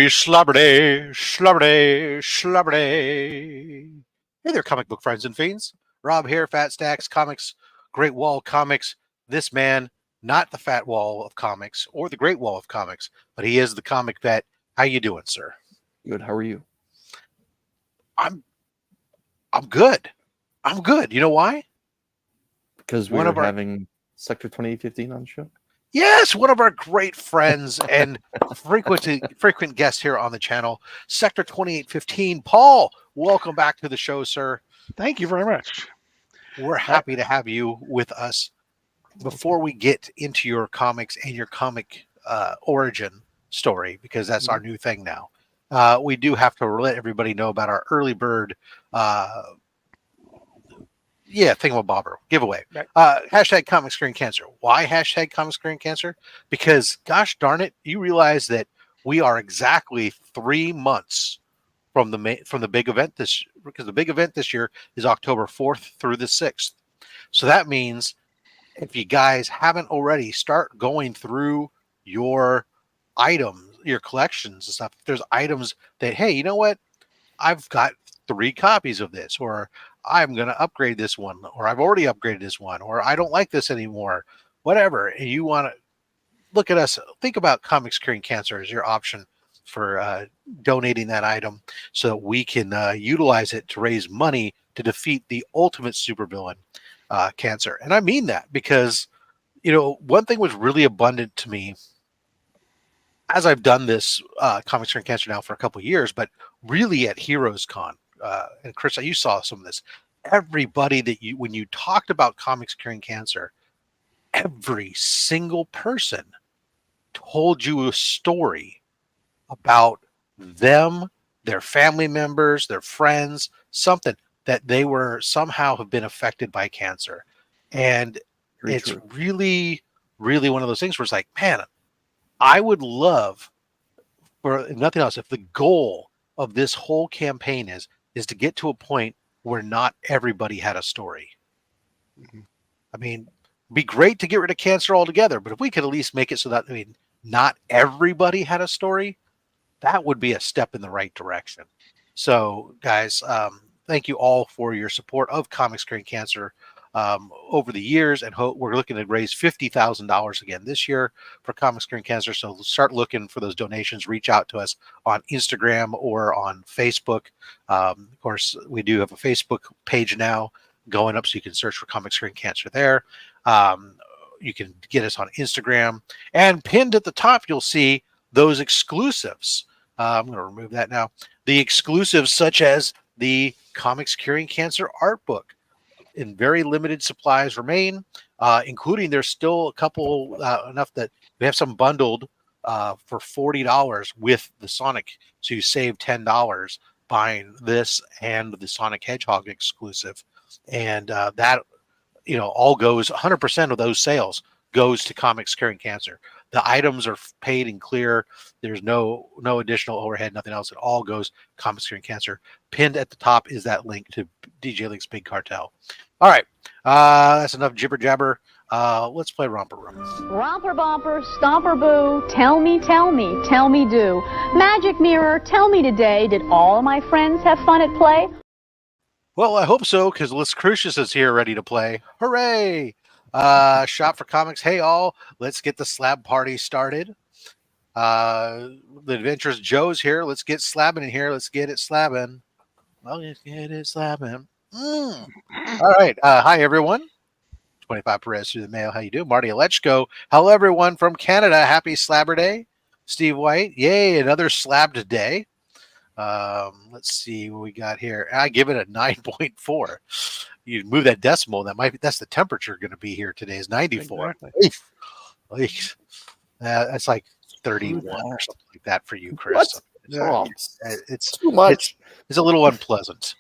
Happy Slabber Day, Slabber Day, Slabber Day. Hey there, comic book friends and fiends. Rob here, Fat Stacks Comics, Great Wall Comics. This man, not the Fat Wall of Comics or the Great Wall of Comics, but he is the comic vet. How you doing, sir? Good. How are you? I'm good. I'm good. You know why? Because we're having Sector 2815 on the show. Yes, one of our great friends and frequent guests here on the channel, Sector 2815. Paul, welcome back to the show, sir. Thank you very much. We're happy to have you with us. Before we get into your comics and your comic origin story, because that's our new thing now, we do have to let everybody know about our early bird thingamabobber giveaway. Right. Hashtag comic screen cancer. Why hashtag comic screen cancer? Because gosh darn it, you realize that we are exactly 3 months from the big event because the big event this year is October 4th through the 6th. So that means if you guys haven't already, start going through your items, your collections and stuff. If there's items that, hey, you know what? I've got 3 copies of this, or I'm going to upgrade this one, or I've already upgraded this one, or I don't like this anymore, whatever. And you want to look at us, think about Comic Screen Cancer as your option for donating that item so that we can utilize it to raise money to defeat the ultimate supervillain, Cancer. And I mean that because, one thing was really abundant to me as I've done this Comic Screen Cancer now for a couple of years, but really at Heroes Con. And Chris, you saw some of this. Everybody when you talked about Comics Curing Cancer, every single person told you a story about them, their family members, their friends, something that they were somehow have been affected by cancer. And it's really, really one of those things where it's like, man, I would love, for nothing else, if the goal of this whole campaign is to get to a point where not everybody had a story. I mean, it'd be great to get rid of cancer altogether, but if we could at least make it so that, not everybody had a story, that would be a step in the right direction. So, guys, thank you all for your support of Comic Screen Cancer over the years, and we're looking to raise $50,000 again this year for Comic Screen Cancer. So start looking for those donations. Reach out to us on Instagram or on Facebook. Of course, we do have a Facebook page now going up, so you can search for Comic Screen Cancer there. You can get us on Instagram, and pinned at the top, you'll see those exclusives. I'm going to remove that now. The exclusives, such as the Comics Curing Cancer art book. In very limited supplies remain, including there's still a couple enough that we have some bundled for $40 with the Sonic. So you save $10 buying this and the Sonic Hedgehog exclusive. And that, all goes, 100% of those sales goes to Comics Curing Cancer. The items are paid and clear. There's no additional overhead, nothing else. It all goes Comics Curing Cancer. Pinned at the top is that link to DJ Link's Big Cartel. All right, that's enough jibber jabber. Let's play Romper Room. Romper bumper, stomper boo, tell me do. Magic mirror, tell me today, did all of my friends have fun at play? Well, I hope so, because Liz Crucius is here ready to play. Hooray! Shop for Comics. Hey, all, let's get the slab party started. The Adventurous Joe's here. Let's get slabbing in here. Let's get it slabbing. Well, let's get it slabbing. All right. Hi, everyone. 25 Perez through the mail. How you doing? Marty Alechko. Hello, everyone from Canada. Happy Slabber Day. Steve White. Yay, another slabbed day. Let's see what we got here. I give it a 9.4. You move that decimal, that's the temperature going to be here today is 94. Exactly. That's like 31 or something like that for you, Chris. It's too much. It's a little unpleasant.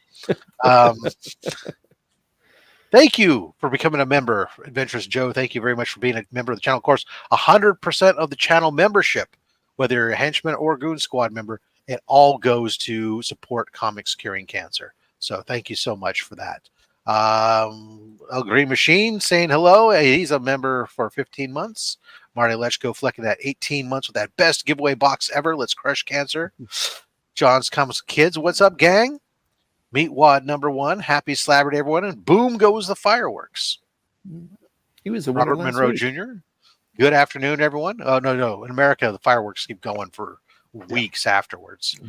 Thank you for becoming a member, Adventurous Joe. Thank you very much for being a member of the channel. Of course, 100% of the channel membership, whether you're a henchman or Goon Squad member, it all goes to support Comics Curing Cancer. So thank you so much for that. El Green Machine saying hello. He's a member for 15 months. Marty Lechko flecking that 18 months with that best giveaway box ever. Let's crush cancer. John's Comics Kids, what's up, gang? Meet Wad number 1. Happy Slabber Day, everyone. And boom goes the fireworks. He was a winner Robert last Monroe week. Jr. Good afternoon, everyone. Oh, no. In America, the fireworks keep going for weeks afterwards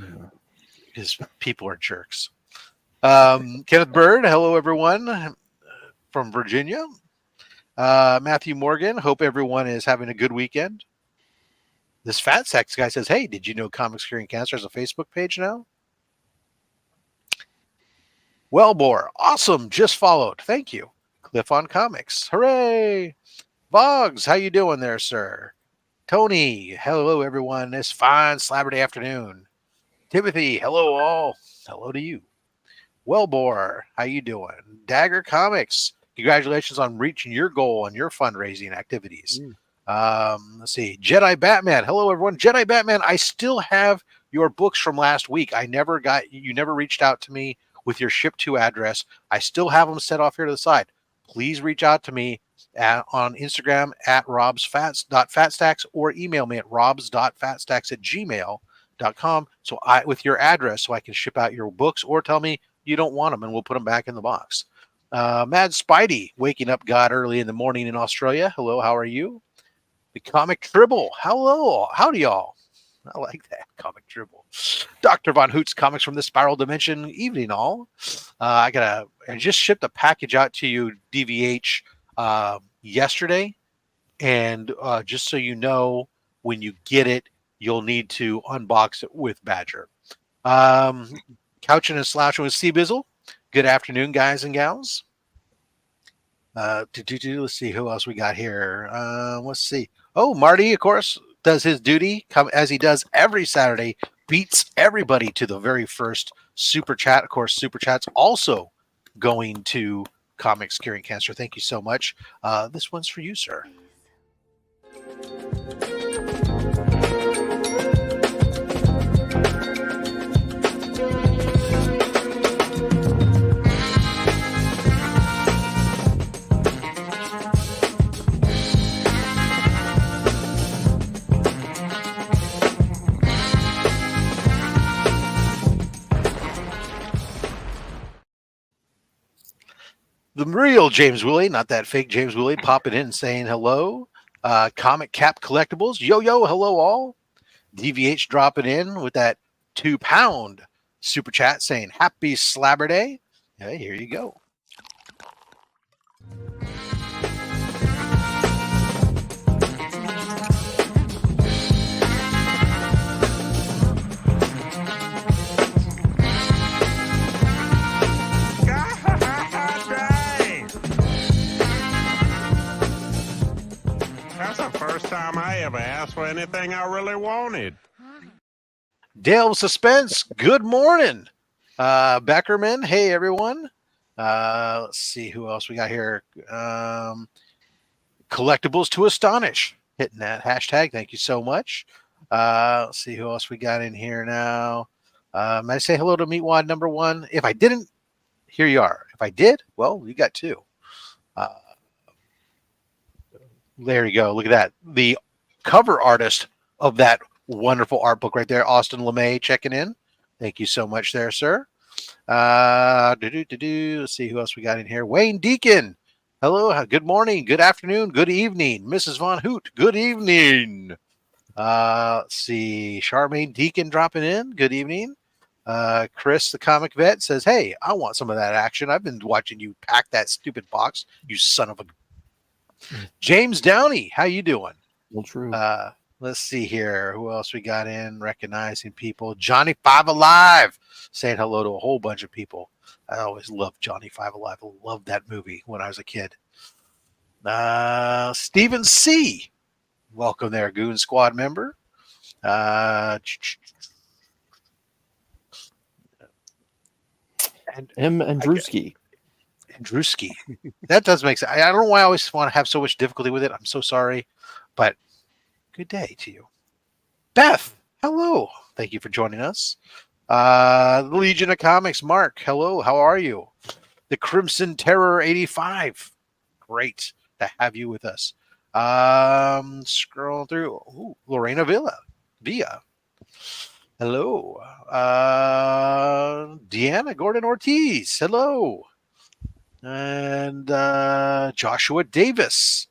because people are jerks. Kenneth Bird, hello, everyone from Virginia. Matthew Morgan, hope everyone is having a good weekend. This Fat Sex guy says, hey, did you know Comics Curing Cancer has a Facebook page now? Wellbore, awesome, just followed. Thank you. Cliff on Comics, hooray. Boggs, how you doing there, sir? Tony, hello, everyone. This fine Slabber Day afternoon. Timothy, hello, all. Hello to you. Wellbore, how you doing? Dagger Comics, congratulations on reaching your goal and your fundraising activities. Let's see. Jedi Batman, hello, everyone. Jedi Batman, I still have your books from last week. You never reached out to me with your ship to address. I still have them set off here to the side. Please reach out to me on Instagram at robsfats.fatstacks or email me at robs.fatstacks@gmail.com with your address so I can ship out your books, or tell me you don't want them and we'll put them back in the box. Mad Spidey, waking up God early in the morning in Australia. Hello, how are you? The Comic Tribble, hello, howdy y'all. I like that, Comic Tribble. Dr. Von Hoot's Comics from the Spiral Dimension, evening all. I just shipped a package out to you, DVH, yesterday, and just so you know, when you get it, you'll need to unbox it with Badger. Couching and Slouching with Bizzle. Good afternoon, guys and gals. Let's see who else we got here. Let's see. Oh, Marty, of course, does his duty as he does every Saturday. Beats everybody to the very first super chat. Of course, super chat's also going to Comics Curing Cancer. Thank you so much. This one's for you, sir. The real James Woolley, not that fake James Woolley, popping in and saying hello. Comic Cap Collectibles, yo, hello all. DVH dropping in with that £2 super chat saying happy Slabber Day. Hey, here you go. First time I ever asked for anything I really wanted. Dale Suspense, good morning. Beckerman, hey everyone. Let's see who else we got here. Collectibles to Astonish, hitting that hashtag. Thank you so much. Let's see who else we got in here now. May I say hello to Meatwad number 1? If I didn't, here you are. If I did, well, you got 2. There you go. Look at that. The cover artist of that wonderful art book right there, Austin LeMay, checking in. Thank you so much there, sir. Let's see who else we got in here. Wayne Deacon. Hello. Good morning. Good afternoon. Good evening. Mrs. Von Hoot. Good evening. Let's see. Charmaine Deacon dropping in. Good evening. Chris, the comic vet, says, hey, I want some of that action. I've been watching you pack that stupid box, you son of a... James Downey, how you doing? Well, true. Let's see here. Who else we got in? Recognizing people. Johnny Five Alive saying hello to a whole bunch of people. I always loved Johnny Five Alive. I loved that movie when I was a kid. Stephen C. Welcome there, Goon Squad member. Andrewski. Andrewski. That does make sense. I don't know why I always want to have so much difficulty with it. I'm so sorry. But good day to you. Beth, hello. Thank you for joining us. The Legion of Comics, Mark, hello. How are you? The Crimson Terror 85. Great to have you with us. Scroll through. Ooh, Lorena Villa. Hello. Deanna Gordon Ortiz. Hello. And Joshua Davis.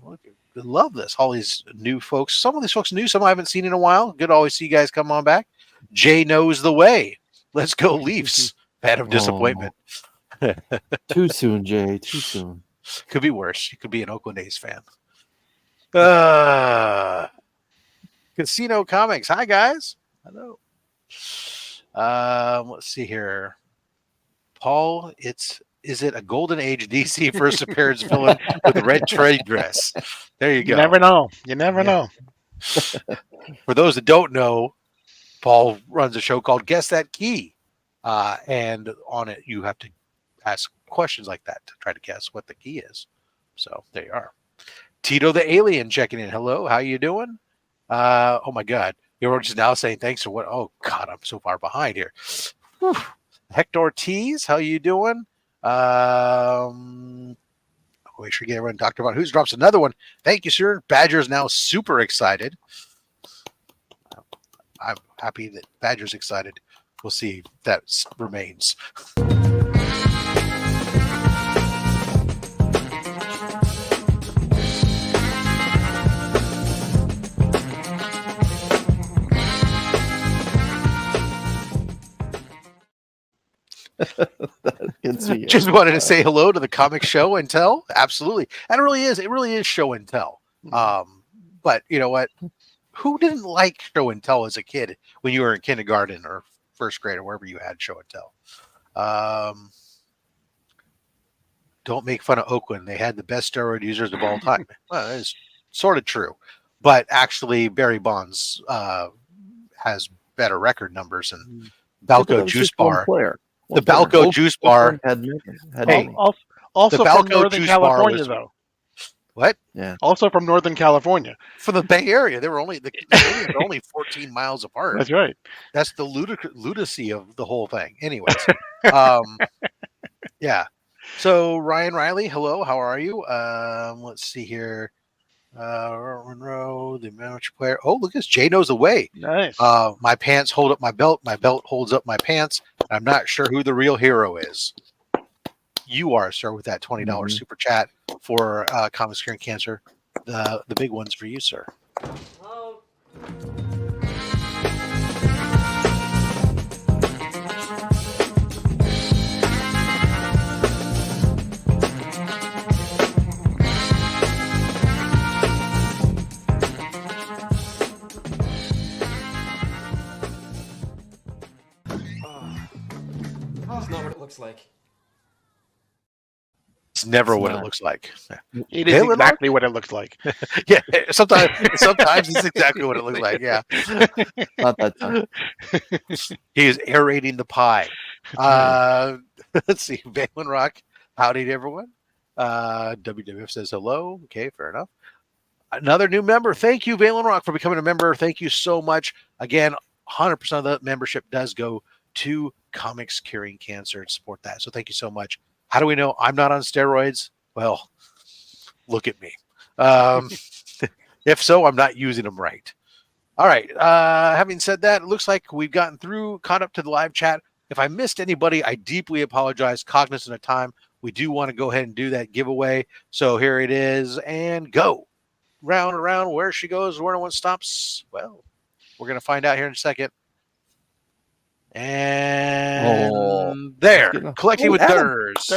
I love this. All these new folks. Some of these folks new, some I haven't seen in a while. Good to always see you guys come on back. Jay knows the way. Let's go Leafs. Fan of disappointment. Too soon, Jay. Too soon. Could be worse. You could be an Oakland A's fan. Casino Comics. Hi, guys. Hello. Let's see here. Paul, is it a Golden Age DC first appearance villain with red trade dress? There you go. You never know. You never know. For those that don't know, Paul runs a show called Guess That Key. And on it, you have to ask questions like that to try to guess what the key is. So there you are. Tito the Alien checking in. Hello, how you doing? Oh my God. You're just now saying thanks for what? Oh God, I'm so far behind here. Whew. Hector Ortiz, how you doing? We should get everyone. Dr. Von Who's drops another one. Thank you, sir. Badger's now super excited. I'm happy that Badger's excited. We'll see if that remains. Just wanted to say hello to the comic show and tell. Absolutely. And it really is show and tell. But you know what? Who didn't like show and tell as a kid when you were in kindergarten or first grade or wherever you had show and tell? Don't make fun of Oakland. They had the best steroid users of all time. Well, that is sort of true. But actually, Barry Bonds has better record numbers and Balco Juice Bar. The Balco Juice Bar had also from Northern California, though. What? Yeah. Also from Northern California. For the Bay Area, they were only 14 miles apart. That's right. That's the lunacy of the whole thing. Anyways, yeah. So Ryan Riley, hello. How are you? Let's see here. Monroe, the amateur player. Oh, look at this. Jay knows the way. Nice. My pants hold up my belt. My belt holds up my pants. I'm not sure who the real hero is. You are, sir, with that $20 super chat for Comics Curing Cancer. The big ones for you, sir. Hello. That's not what it looks like. It's never what it looks like. It is exactly what it looks like. Yeah, sometimes it's exactly what it looks like. Yeah, Not that time. he is aerating the pie. Let's see, Valen Rock, howdy to everyone. WWF says hello. Okay, fair enough. Another new member. Thank you, Valen Rock, for becoming a member. Thank you so much. Again, 100% of the membership does go to Comics Curing Cancer and support that. So thank you so much. How do we know I'm not on steroids? Well, look at me. If so, I'm not using them right. All right. Having said that, it looks like we've gotten caught up to the live chat. If I missed anybody, I deeply apologize. Cognizant of time, we do want to go ahead and do that giveaway. So here it is, and go. Round and round, where she goes, where no one stops. Well, we're going to find out here in a second. And there, collecting with Durs.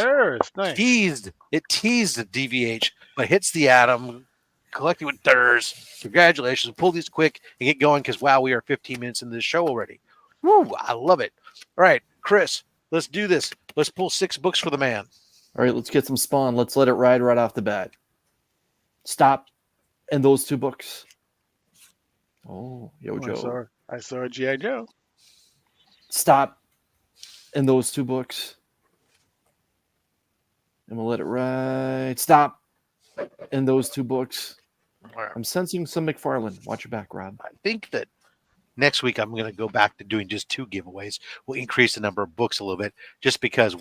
Nice. It teased the DVH, but hits the atom. Collecting with Durs. Congratulations. Pull these quick and get going because, wow, we are 15 minutes into this show already. Woo, I love it. All right, Chris, let's do this. Let's pull 6 books for the man. All right, let's get some Spawn. Let's let it ride right off the bat. Stop. And those 2 books. Oh, Joe. I saw a G.I. Joe. Stop. And those 2 books. And we'll let it ride. Stop. And those 2 books. I'm sensing some McFarlane. Watch your back, Rob. I think that next week I'm going to go back to doing just 2 giveaways. We'll increase the number of books a little bit just because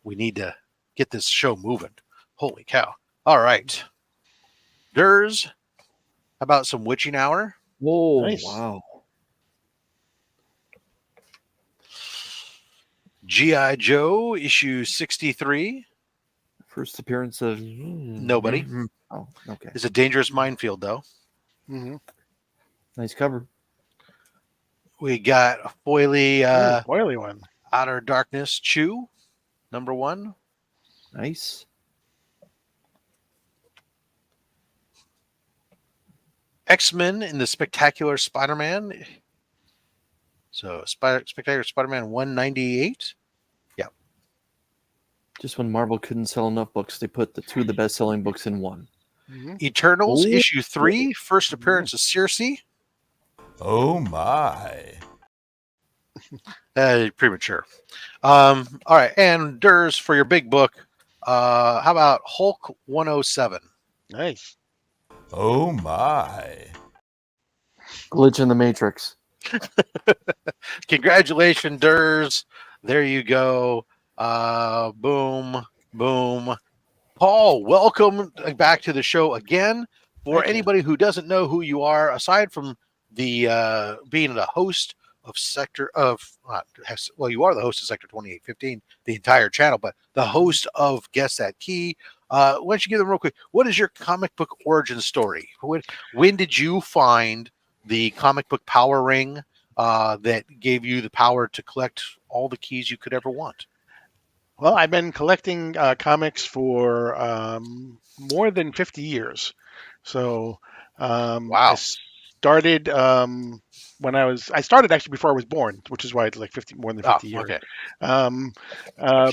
we need to get this show moving. Holy cow. All right. Durs, how about some Witching Hour? Whoa, Nice. wow. G.I. Joe issue 63. First appearance of Nobody. Oh, okay. It's a dangerous minefield, though. Mm-hmm. Nice cover. We got a foily Oily one. Outer Darkness Chew, number 1. Nice. X-Men in the Spectacular Spider-Man. So Spectacular Spider-Man 198. Just when Marvel couldn't sell enough books, they put the 2 of the best-selling books in one. Mm-hmm. Eternals Ooh. issue 3, first appearance of Circe. Oh my. Premature. All right, and Durs for your big book. How about Hulk 107? Nice. Oh my. Glitch in the Matrix. Congratulations, Durs. There you go. Boom, boom. Paul, welcome back to the show again. For Thank you. anybody who doesn't know who you are, aside from the being the host of Sector of, well, you are the host of Sector 2815, the entire channel, but the host of Guess That Key. Why don't you give them real quick? What is your comic book origin story? When did you find the comic book power ring that gave you the power to collect all the keys you could ever want? Well, I've been collecting comics for more than 50 years. So Wow. I started when I started actually before I was born, which is why it's like more than 50 years. Okay.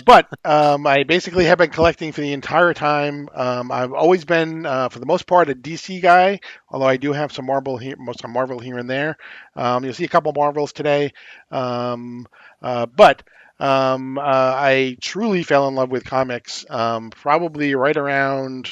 But I basically have been collecting for the entire time. I've always been, for the most part, a DC guy, although I do have some Marvel here and there. You'll see a couple Marvels today. But I truly fell in love with comics probably right around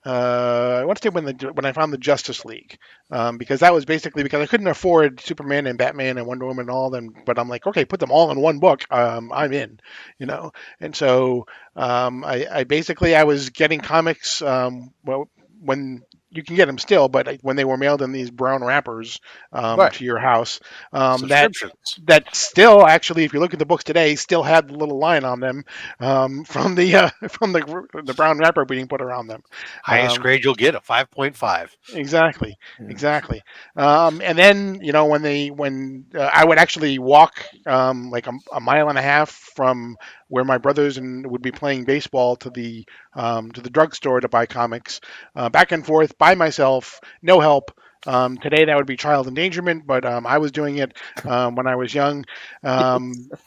I want to say when I found the Justice League, because that was basically because I couldn't afford Superman and Batman and Wonder Woman and all of them. But I'm like, okay, put them all in one book. I'm in, you know. And so I basically I was getting comics well when you can get them still, but when they were mailed in these brown wrappers Right. to your house, that Subscriptions. still actually, if you look at the books today, still had the little line on them from the brown wrapper being put around them. Highest grade you'll get, a 5.5. Exactly, Yeah. exactly. And then when I would actually walk like a mile and a half from where my brothers would be playing baseball to the drugstore to buy comics, back and forth by myself, no help. Today that would be child endangerment, but I was doing it when I was young,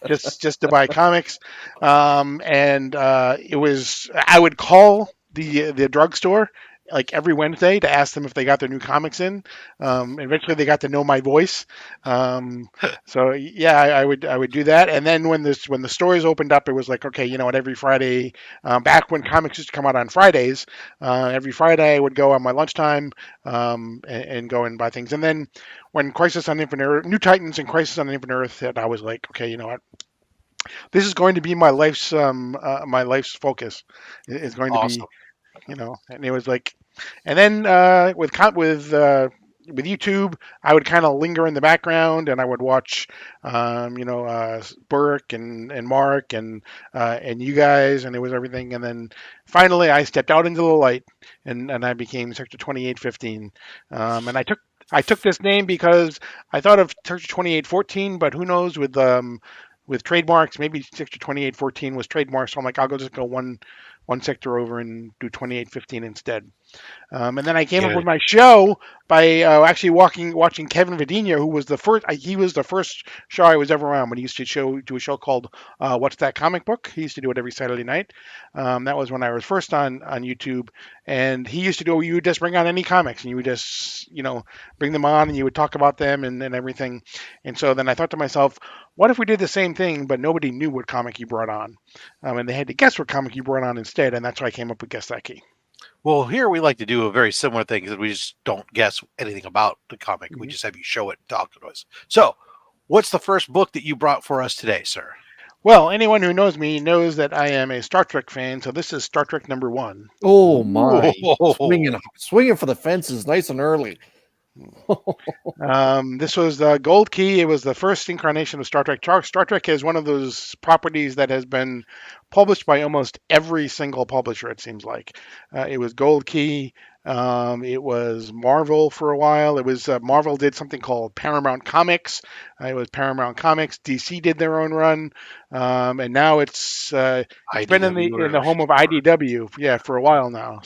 just to buy comics. And it was I would call the drugstore like every Wednesday to ask them if they got their new comics in. Eventually, they got to know my voice. So yeah, I would do that. And then when the stores opened up, it was like, okay, you know what? Every Friday, back when comics used to come out on Fridays, every Friday I would go on my lunchtime and go and buy things. And then when Crisis on Infinite Earth, New Titans and Crisis on Infinite Earth hit, I was like, okay, you know what? This is going to be my life's focus. It's going to Awesome. be, and it was like, and then with YouTube, I would kind of linger in the background and I would watch, Burke and Mark and you guys, and it was everything. And then finally, I stepped out into the light and I became Sector 2815. And I took this name because I thought of Sector 2814, but who knows with trademarks, maybe Sector 2814 was trademarked. So I'm like, I'll just go one sector over and do 2815 instead. And then I came up with my show by actually watching Kevin Vidina, who was the first. He was the first show I was ever on when he used to do a show called "What's That Comic Book." He used to do it every Saturday night. That was when I was first on YouTube, and he used to do. You would just bring on any comics, and you would just bring them on, and you would talk about them and everything. And so then I thought to myself, what if we did the same thing, but nobody knew what comic he brought on, and they had to guess what comic he brought on instead, and that's why I came up with Guess That Key. Well, here we like to do a very similar thing because we just don't guess anything about the comic. Mm-hmm. We just have you show it and talk to us. So, what's the first book that you brought for us today, sir? Well, anyone who knows me knows that I am a Star Trek fan, so this is Star Trek #1. Oh my! Whoa. Swinging for the fences, nice and early. This was the Gold Key. It was the first incarnation of Star Trek. Star Trek is one of those properties that has been published by almost every single publisher, it seems like. It was Gold Key. It was Marvel for a while. It was Marvel did something called Paramount Comics. It was Paramount Comics. DC did their own run, and now it's been in the home of IDW, yeah, for a while now.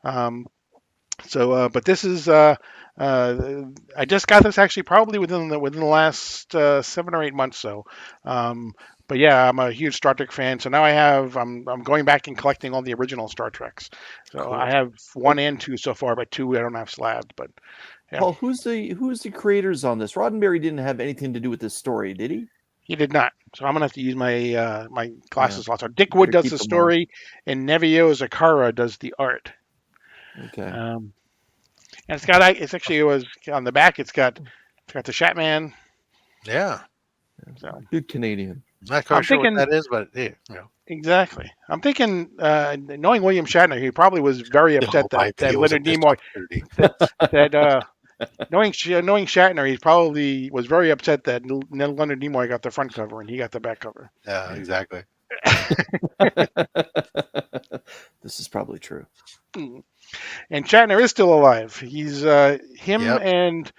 But this is I just got this actually probably within the last 7 or 8 months. But yeah, I'm a huge Star Trek fan. So now I'm going back and collecting all the original Star Treks. So Cool. I have 1 and 2 so far, but 2 I don't have slabs. But yeah. Paul, who's the creators on this? Roddenberry didn't have anything to do with this story, did he? He did not. So I'm gonna have to use my my glasses lots. So Dick Wood does the story, and Nevio Zakara does the art. Okay. And it was on the back. It's got the Shatman. Yeah. So Good Canadian. Not quite sure what that is, but yeah, you know. Exactly. I'm thinking, knowing William Shatner, he probably was very upset that Leonard Nimoy. Knowing Shatner, he probably was very upset that Leonard Nimoy got the front cover and he got the back cover. Yeah, exactly. This is probably true. And Shatner is still alive. He's him Yep. and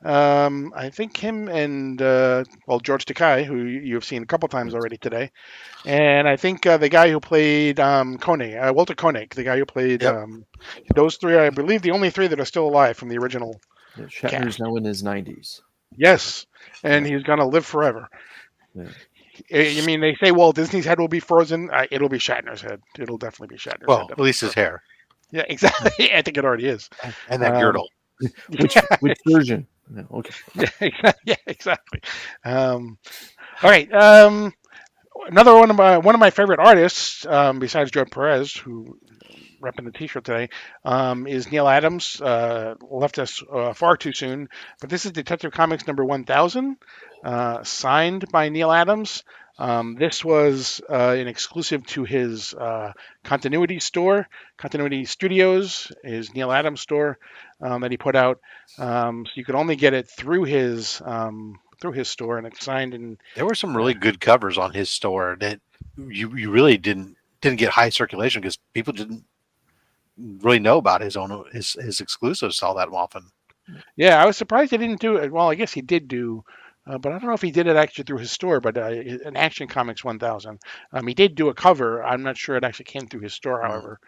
I think him and George Takei, who you've seen a couple times already today, and I think the guy who played Koenig, Walter Koenig, the guy who played those three, I believe, the only three that are still alive from the original. Yeah, Shatner's now in his 90s. Yes, and he's gonna live forever. Yeah. I mean, they say Walt Disney's head will be frozen. It'll be Shatner's head. It'll definitely be Shatner's head. Well, at least his hair. Yeah, exactly. I think it already is. And that girdle. Which version? No, okay. Yeah, exactly. All right. Another one of my favorite artists, besides Joe Perez, who repping the T-shirt today, is Neil Adams. Left us far too soon, but this is Detective Comics #1000, signed by Neil Adams. This was an exclusive to his Continuity store, Continuity Studios, his Neil Adams store that he put out. So you could only get it through his store, and it's signed in. There were some really good covers on his store that you really didn't get high circulation because people didn't really know about his exclusives all that often. Yeah, I was surprised he didn't do it. Well, I guess he did do. But I don't know if he did it actually through his store, but an Action Comics 1000. He did do a cover. I'm not sure it actually came through his store, however.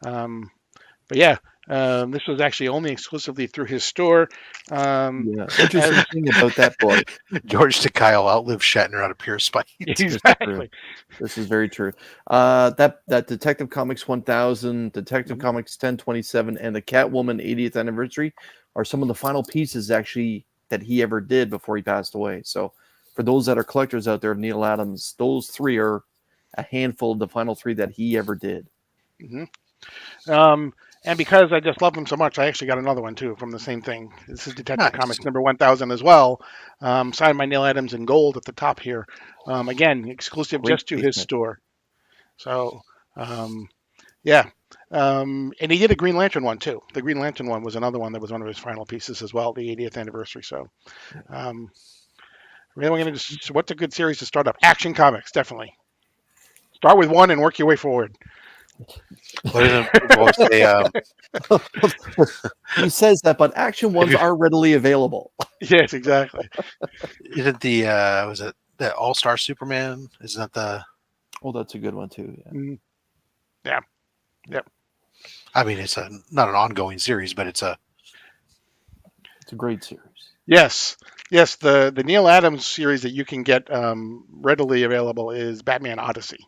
But yeah, this was actually only exclusively through his store. Interesting thing about that book. George Takei outlived Shatner out of pure spite. Exactly. This is very true. That Detective Comics 1000, Detective Comics 1027, and the Catwoman 80th anniversary are some of the final pieces actually that he ever did before he passed away. So for those that are collectors out there of Neil Adams, those three are a handful of the final three that he ever did. Mm-hmm. And because I just love him so much, I actually got another one too from the same thing. This is Detective Comics #1000 as well, signed by Neil Adams in gold at the top here. Again, exclusive just to his store. So, yeah. And he did a Green Lantern one too. The Green Lantern one was another one that was one of his final pieces as well, the 80th anniversary. So, really, what's a good series to start up? Action Comics, definitely. Start with one and work your way forward. He says that, but action ones are readily available. Yes, exactly. Isn't the was it the All-Star Superman? Isn't that the? Oh, that's a good one too. Yeah. Yep. I mean, it's not an ongoing series, but it's a great series. Yes. The Neil Adams series that you can get readily available is Batman Odyssey.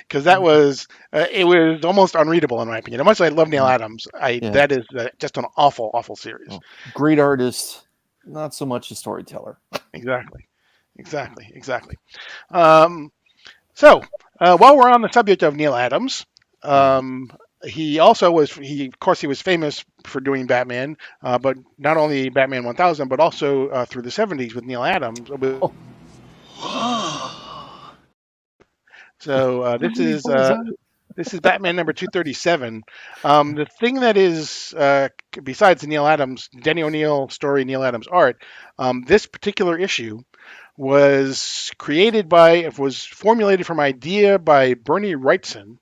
Because that was it was almost unreadable in my opinion. As much as I love Neil Adams, that is just an awful series. Oh, great artist, not so much a storyteller. Exactly. So while we're on the subject of Neil Adams, he also was of course he was famous for doing Batman, but not only Batman 1000, but also through the 70s with Neil Adams. So this is Batman number 237. The thing that is, besides the Neil Adams, Denny O'Neil story, Neil Adams art, this particular issue was formulated from idea by Bernie Wrightson,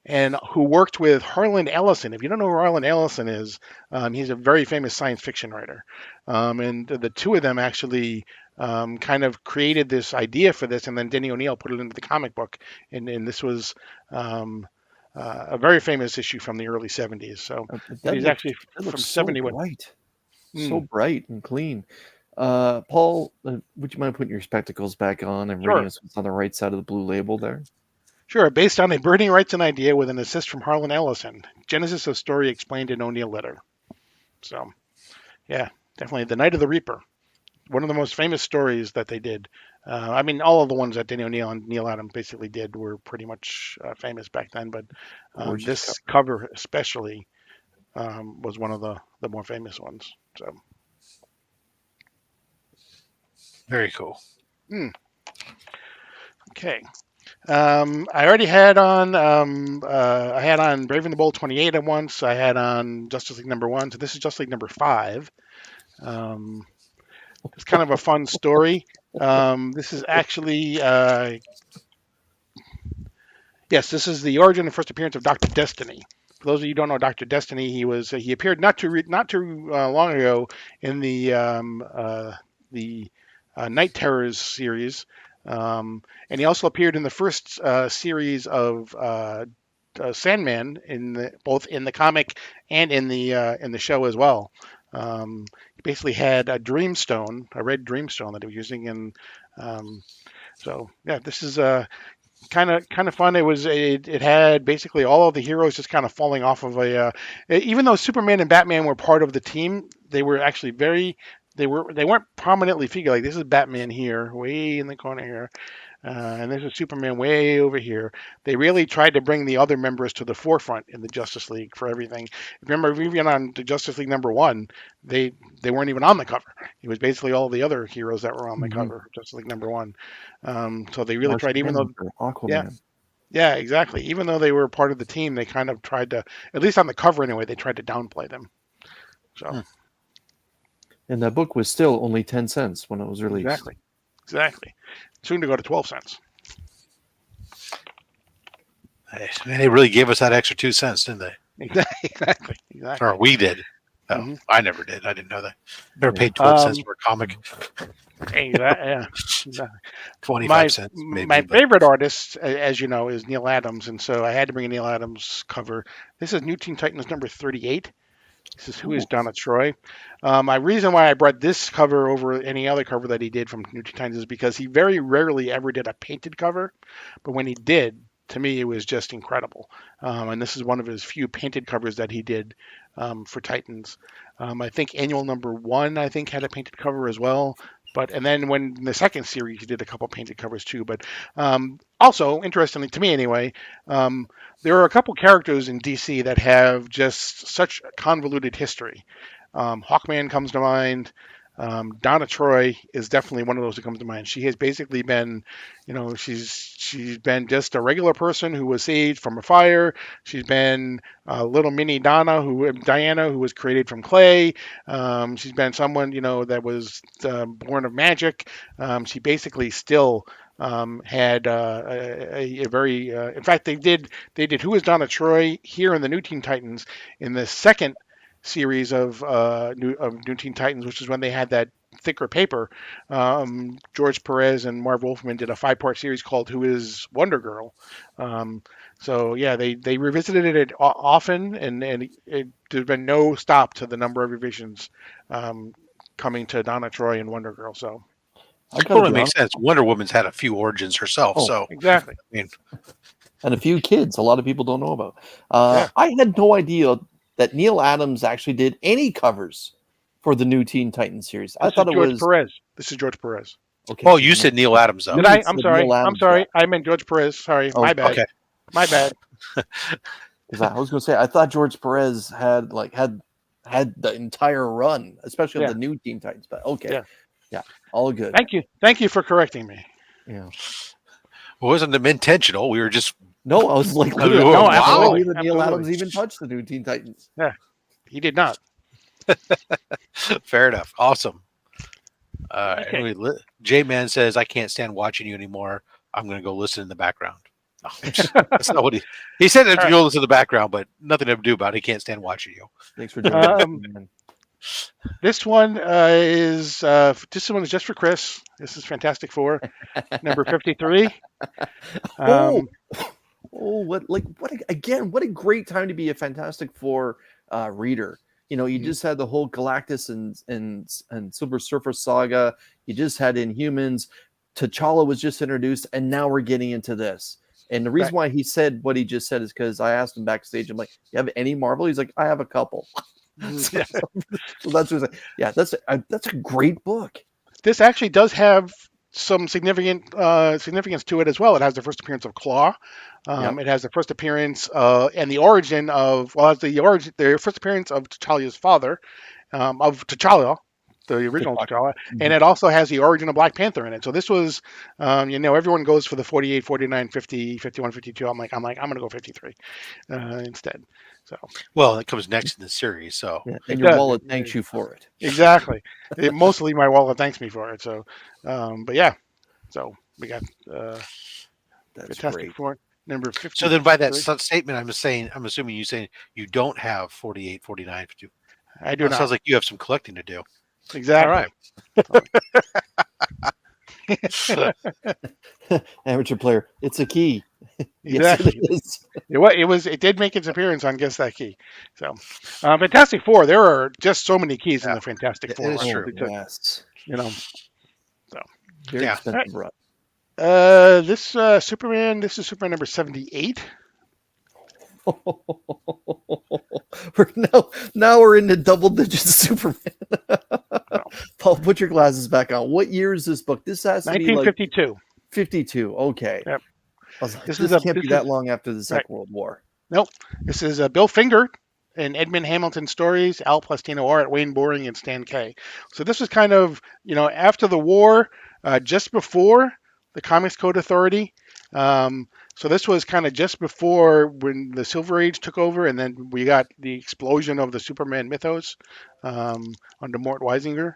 and who worked with Harlan Ellison. If you don't know who Harlan Ellison is, he's a very famous science fiction writer. And the two of them actually kind of created this idea for this, and then Denny O'Neil put it into the comic book. And this was a very famous issue from the early 70s. So he's actually from 71. Bright. So bright and clean. Paul, would you mind putting your spectacles back on and reading us what's on the right side of the blue label there? Sure. Based on a Bernie Wrightson idea with an assist from Harlan Ellison. Genesis of story explained in O'Neil letter. So, yeah, definitely The Night of the Reaper. One of the most famous stories that they did. I mean, all of the ones that Denny O'Neil and Neil Adams basically did were pretty much famous back then. But this cover especially was one of the more famous ones. So, very cool. Okay. I already had on I had on Brave and the Bold 28 at once. I had on Justice League number 1. So this is Justice League number 5. It's kind of a fun story. This is actually this is the origin and first appearance of Dr. Destiny. For those of you who don't know Dr. Destiny, he appeared not too long ago in the Night Terrors series. And he also appeared in the first series of Sandman both in the comic and in the show as well. He basically had a dreamstone, a red dreamstone that he was using, and so yeah, this is kind of fun. It had basically all of the heroes just kind of falling off of even though Superman and Batman were part of the team, they were actually they weren't prominently figured. Like, this is Batman here, way in the corner here, and this is Superman way over here. They really tried to bring the other members to the forefront in the Justice League for everything. Remember, even on the Justice League number 1, they weren't even on the cover. It was basically all the other heroes that were on the cover of Justice League number 1. So they really tried, even though Aquaman. Yeah, exactly. Even though they were part of the team, they kind of tried to, at least on the cover anyway, they tried to downplay them. So. And that book was still only 10 cents when it was released. Exactly. Soon to go to 12 cents. And they really gave us that extra 2 cents, didn't they? Exactly. Or we did. Oh, I never did. I didn't know that. Never paid 12 cents for a comic. Yeah. 25 cents. Maybe, my favorite artist, as you know, is Neil Adams, and so I had to bring a Neil Adams cover. This is New Teen Titans number 38. This is Who is Donna Troy. My reason why I brought this cover over any other cover that he did from New Teen Titans is because he very rarely ever did a painted cover, but when he did, to me, it was just incredible. And this is one of his few painted covers that he did for Titans. I think annual number 1, I think, had a painted cover as well. And then when in the second series, he did a couple painted covers too. But also, interestingly to me anyway, there are a couple characters in DC that have just such convoluted history. Hawkman comes to mind. Donna Troy is definitely one of those that comes to mind. She has basically been, she's been just a regular person who was saved from a fire. She's been little mini Diana, who was created from clay. She's been someone, that was born of magic. She basically still had a very, in fact, they did Who is Donna Troy here in the New Teen Titans in the second series of New Teen Titans, which is when they had that thicker paper. George Perez and Marv Wolfman did a 5-part series called Who is Wonder Girl. So yeah, they revisited it often, and there's been no stop to the number of revisions coming to Donna Troy and Wonder Girl. So it totally makes sense. Wonder Woman's had a few origins herself. So exactly. And a few kids a lot of people don't know about. I had no idea that Neil Adams actually did any covers for the New Teen Titans series. I thought it was Perez. This is George Perez. Okay. Oh, you said Neil Adams, though. Did I? I'm sorry. I meant George Perez. Sorry, my bad. Okay. My bad. Because I was going to say, I thought George Perez had the entire run, especially Yeah. of the new Teen Titans. But okay, Yeah. all good. Thank you for correcting me. Yeah. It wasn't intentional. We were just No, I was like, I mean, literally, wow. I absolutely. believe that Neil Absolutely. Adams even touched the new Teen Titans. He did not. fair enough. Awesome. Okay. Anyway, J-Man says, I can't stand watching you anymore. I'm going to go listen in the background. No, that's not what he said. If you go listen in the background, but nothing to do about it. He can't stand watching you. Thanks for joining. Man. This one is just for Chris. This is Fantastic Four, number 53. What a great time to be a Fantastic Four reader. You know, you just had the whole Galactus and Silver Surfer saga. You just had Inhumans. T'Challa was just introduced, and now we're getting into this. And the reason why he said what he just said is because I asked him backstage. I'm like, "You have any Marvel?" He's like, "I have a couple." So that's what yeah, that's a great book. This actually does have some significance to it as well. It has the first appearance of Claw. It has the first appearance and the origin of the first appearance of T'Challa's father, of T'Challa, the original T'Challa, and it also has the origin of Black Panther in it. So this was, everyone goes for the 48, 49, 50, 51, 52. I'm like, I'm going to go 53 instead. So well, it comes next in the series, so and your wallet thanks you for it. Exactly. Mostly my wallet thanks me for it. So, but yeah, so we got Fantastic Four number 50. So then, by that statement, I'm assuming you saying you don't have 48, 49, 52. I do not. Sounds like you have some collecting to do. Exactly. All right. Amateur player, it's a key. Exactly. Yes, it is. It did make its appearance on Guess That Key. So, Fantastic Four. There are just so many keys in the Fantastic Four. It is true. Yes. So very expensive run. This is Superman number 78. Now we're into double digits Superman. Paul, put your glasses back on. What year is this book? This has to 1952. be like 52. Okay. Yep. This can't be that long after the Second World War. Nope. This is Bill Finger and Edmund Hamilton stories, Al Plastino art, Wayne Boring, and Stan Kay. So this was kind of, after the war, just before the Comics Code Authority. So this was kind of just before when the Silver Age took over, and then we got the explosion of the Superman mythos under Mort Weisinger.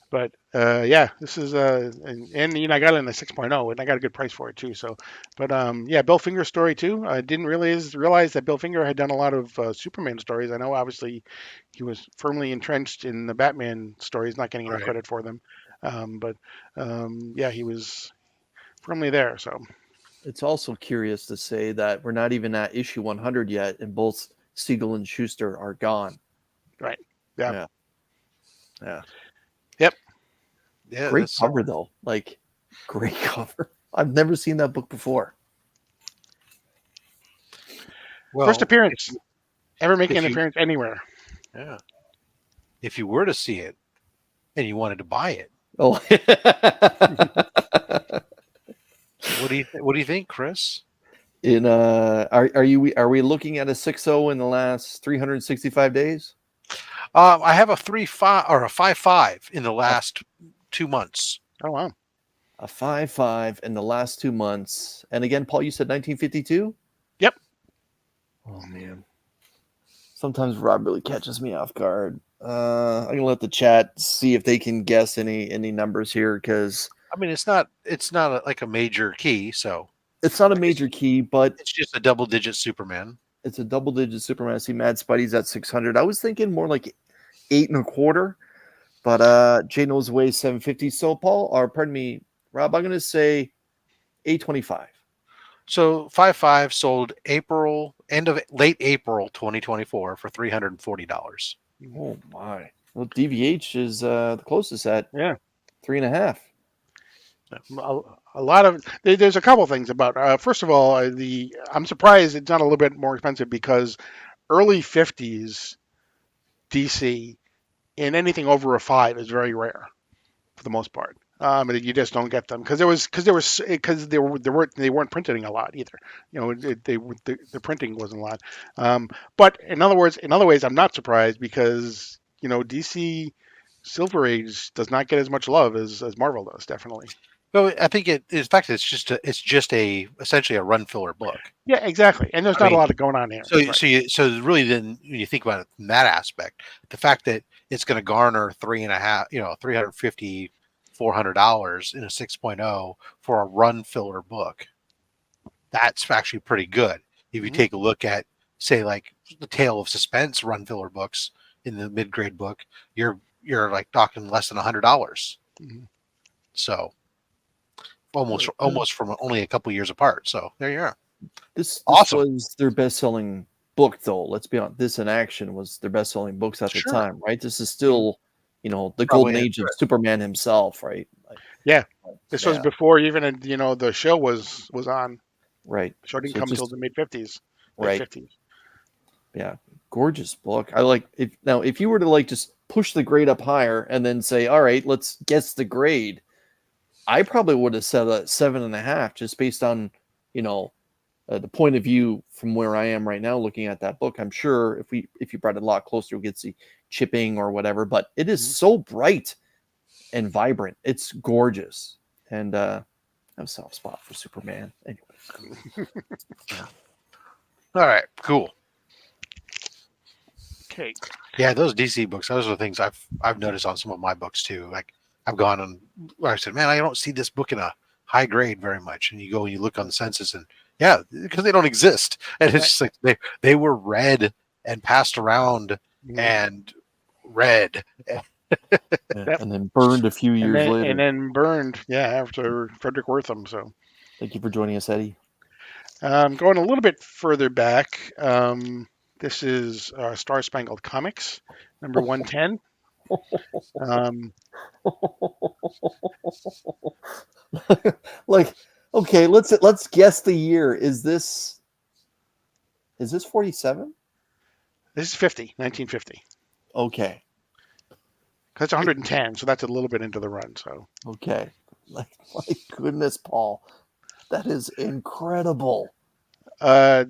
But this is and I got it in the 6.0, and I got a good price for it too. So, but Bill Finger story too. I didn't realize that Bill Finger had done a lot of Superman stories. I know obviously he was firmly entrenched in the Batman stories, not getting enough credit for them. He was firmly there. So it's also curious to say that we're not even at issue 100 yet, and both Siegel and Schuster are gone. Right. Yeah. Yep. Yeah. Great cover though. Like, great cover. I've never seen that book before. Well, first appearance. Ever making an appearance anywhere. Yeah. If you were to see it and you wanted to buy it. Oh. What do you think, Chris? Are we looking at a 6.0 in the last 365 days? I have a 3.5 or a 5.5 in the last 2 months. Oh wow. A 5.5 in the last 2 months. And again, Paul, you said 1952? Yep. Oh man. Sometimes Rob really catches me off guard. I'm gonna let the chat see if they can guess any numbers here, because I mean it's not like a major key, so it's not a major key, but it's just a double-digit Superman. It's a double-digit Superman. I see Mad Spidey's at 600. I was thinking more like 8.25, but Jay knows away 750. So pardon me, Rob, I'm gonna say 825. So 5.5 sold late April 2024 for $340. Oh my! Well, DVH is the closest at 3.5. A lot of there's a couple things about. First of all, I'm surprised it's not a little bit more expensive, because early 50s DC in anything over a 5 is very rare for the most part. And you just don't get them because they weren't printing a lot either. You know, the printing wasn't a lot. But in other ways, I'm not surprised because DC Silver Age does not get as much love as Marvel does. Definitely. Well, I think in fact it's just essentially a run filler book. Yeah, exactly. And there's I not a mean, lot going on here. So Right. so really then when you think about it from that aspect, the fact that it's going to garner $350, $400 in a 6.0 for a run filler book, that's actually pretty good. If you Mhm. take a look at say like the Tale of Suspense run filler books in the mid grade book, you're like talking less than $100. Mhm. So almost from only a couple years apart. So there you are. This Awesome. was their best-selling book, though. Let's be honest. This in Action was their best-selling books at the Sure. time, right? This is still, the Probably golden age of Superman himself, right? Yeah. This was Yeah. before even the show was on. Right. The show didn't So come just- until the mid 50s. Right. 50s. Yeah, gorgeous book. I like it. Now, if you were to just push the grade up higher and then say, all right, let's guess the grade, I probably would have said a 7.5 just based on, the point of view from where I am right now looking at that book. I'm sure if you brought it a lot closer, you'll get to see chipping or whatever, but it is so bright and vibrant. It's gorgeous. And I have a soft spot for Superman. Anyway. All right, cool. Okay. Yeah, those DC books, those are the things I've noticed on some of my books too. Like I've gone on where I said, man, I don't see this book in a high grade very much. And you go and you look on the census and yeah, because they don't exist. And it's just like they were read and passed around and read. And then burned a few years later. And then burned, after Frederick Wortham. So thank you for joining us, Eddie. Going a little bit further back, this is Star Spangled Comics, number 110. Okay, let's guess the year. Is this 47? This is 1950. Okay. That's 110, so that's a little bit into the run. So okay, my goodness, Paul, that is incredible. To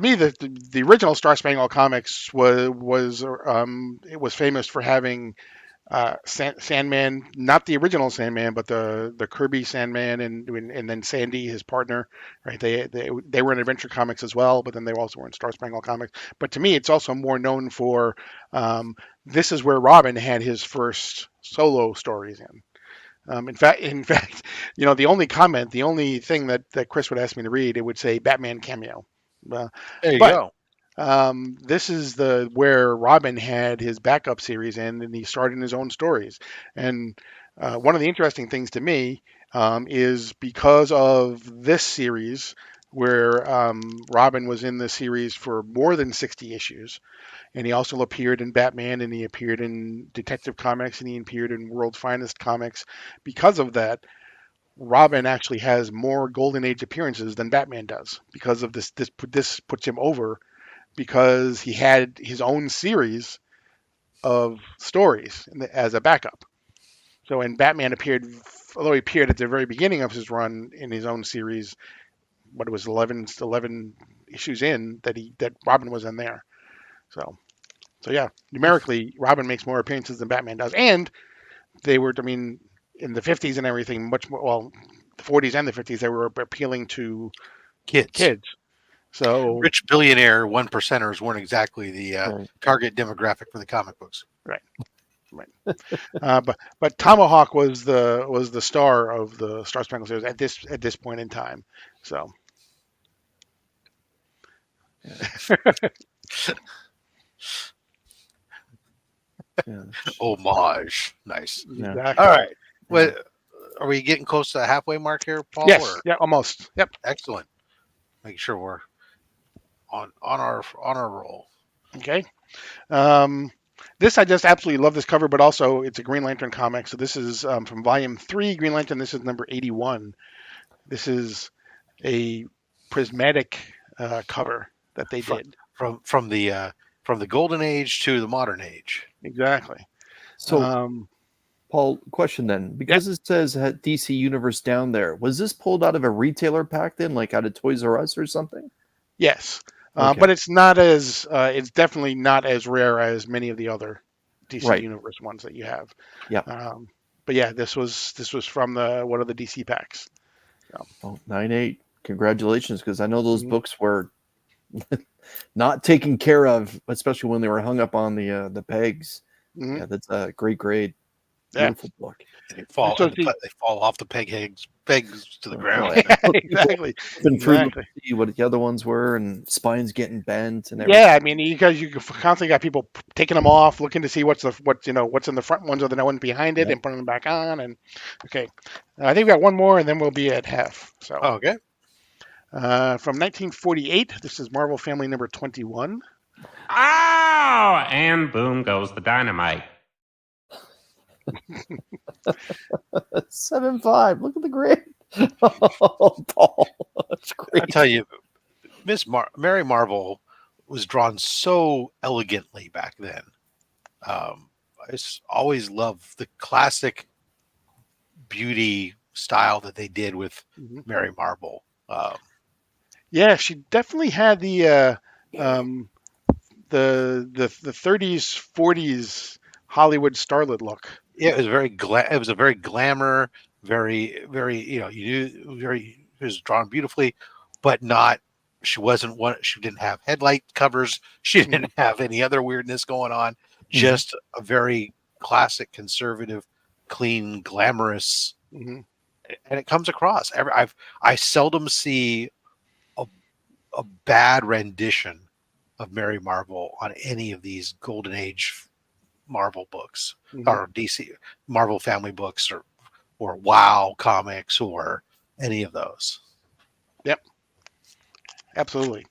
me, the original Star Spangled Comics was famous for having Sandman, not the original Sandman, but the Kirby Sandman, and then Sandy, his partner. Right? They were in Adventure Comics as well, but then they also were in Star Spangled Comics. But to me, it's also more known for this is where Robin had his first solo stories in. In fact, the only thing that Chris would ask me to read, it would say Batman cameo. There you go. This is where Robin had his backup series in, and he started his own stories. And one of the interesting things to me is because of this series, where Robin was in the series for more than 60 issues. And he also appeared in Batman, and he appeared in Detective Comics, and he appeared in World's Finest Comics. Because of that, Robin actually has more Golden Age appearances than Batman does. Because of this puts him over, because he had his own series of stories as a backup. So, and Batman appeared, although he appeared at the very beginning of his run in his own series, what it was 11 issues in that Robin was in there. So yeah, numerically, Robin makes more appearances than Batman does, and they were, in the 50s and everything, much more. Well, the 40s and the 50s, they were appealing to kids. So rich billionaire 1%ers weren't exactly the target demographic for the comic books. Right. But Tomahawk was the star of the Star Spangled series at this point in time. So. Homage. Nice. Yeah. Exactly. All right. Well, are we getting close to the halfway mark here, Paul? Yes. Or? Yeah. Almost. Yep. Excellent. Making sure we're on our roll. Okay. This, I just absolutely love this cover, but also it's a Green Lantern comic. So this is from Volume 3, Green Lantern. This is number 81. This is a prismatic cover that they did from the Golden Age to the modern age. Exactly. So, Paul, question then. Because it says DC Universe down there, was this pulled out of a retailer pack then, like out of Toys R Us or something? Yes, Okay. but it's not as it's definitely not as rare as many of the other DC Right. Universe ones that you have. Yeah. But yeah, this was from one of the DC packs. Oh, 9.8. Congratulations, because I know those Mhm. books were not taken care of, especially when they were hung up on the pegs. Mhm. Yeah, that's a great grade. Yeah. Beautiful book. They fall, So they fall off the pegs to the ground. exactly. Been through Exactly. to see what the other ones were, and spines getting bent and everything. Yeah, I mean, because you constantly got people taking them off, looking to see what's in the front ones or the one behind it, Yep. and putting them back on. And okay, I think we got one more, and then we'll be at half. So Okay. from 1948, this is Marvel Family number 21. Ow! And boom goes the dynamite. 7.5. Look at the grade. Oh, Paul, that's I great. tell you, Mary Marvel was drawn so elegantly back then. I just always loved the classic beauty style that they did with Mary Marvel. Yeah, she definitely had the 30s, 40s Hollywood starlet look. Yeah, it was it was a very glamour, very, very, you knew very, it was drawn beautifully, but not, she didn't have headlight covers. She didn't have any other weirdness going on. Just a very classic, conservative, clean, glamorous, and it comes across. I seldom see a bad rendition of Mary Marvel on any of these Golden Age Marvel books or DC Marvel Family books or Wow comics or any of those. Yep, absolutely.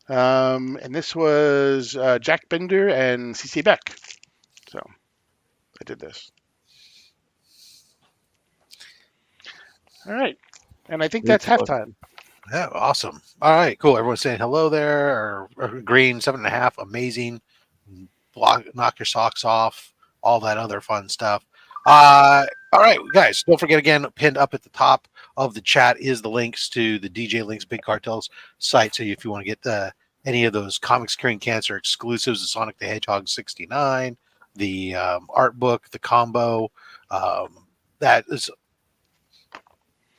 And this was Jack Bender and CC Beck. So I did this. All right, and I think that's halftime. Yeah, awesome. All right, cool. Everyone's saying hello there or agreeing. 7.5, amazing. Knock your socks off. All that other fun stuff. All right, guys. Don't forget again. Pinned up at the top of the chat is the links to the DJ Links Big Cartels site. So if you want to get any of those Comics Curing Cancer exclusives, the Sonic the Hedgehog 69, the art book, the combo, that is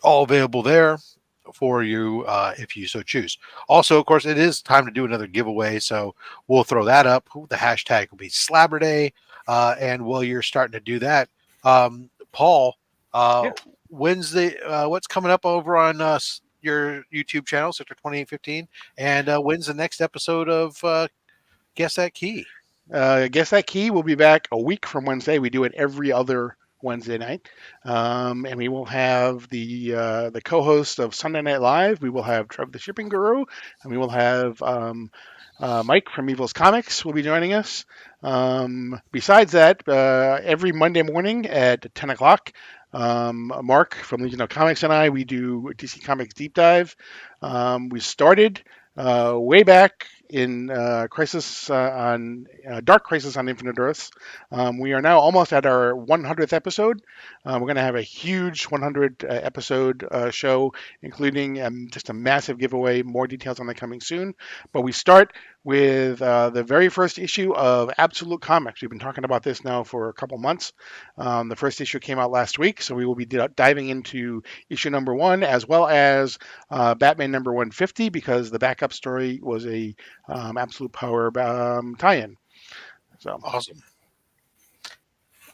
all available there for you if you so choose. Also, of course, it is time to do another giveaway, so we'll throw that up. The hashtag will be Slabber Day, and while you're starting to do that, Paul, when's what's coming up over on your YouTube channel, Sector 2815, and when's the next episode of Guess That Key? Guess That Key will be back a week from Wednesday. We do it every other Wednesday night, and we will have the co-host of Sunday Night Live. We will have Trev the Shipping Guru, and we will have Mike from Evil's Comics will be joining us. Besides that, every Monday morning at 10 o'clock, Mark from Legion of Comics and I, we do DC Comics Deep Dive. We started way back in Dark Crisis on Infinite Earths. We are now almost at our 100th episode. We're going to have a huge 100 episode show, including just a massive giveaway. More details on that coming soon. But we start with the very first issue of Absolute Comics. We've been talking about this now for a couple months. The first issue came out last week, so we will be diving into issue number 1 as well as Batman number 150, because the backup story was a Absolute Power tie-in. So awesome.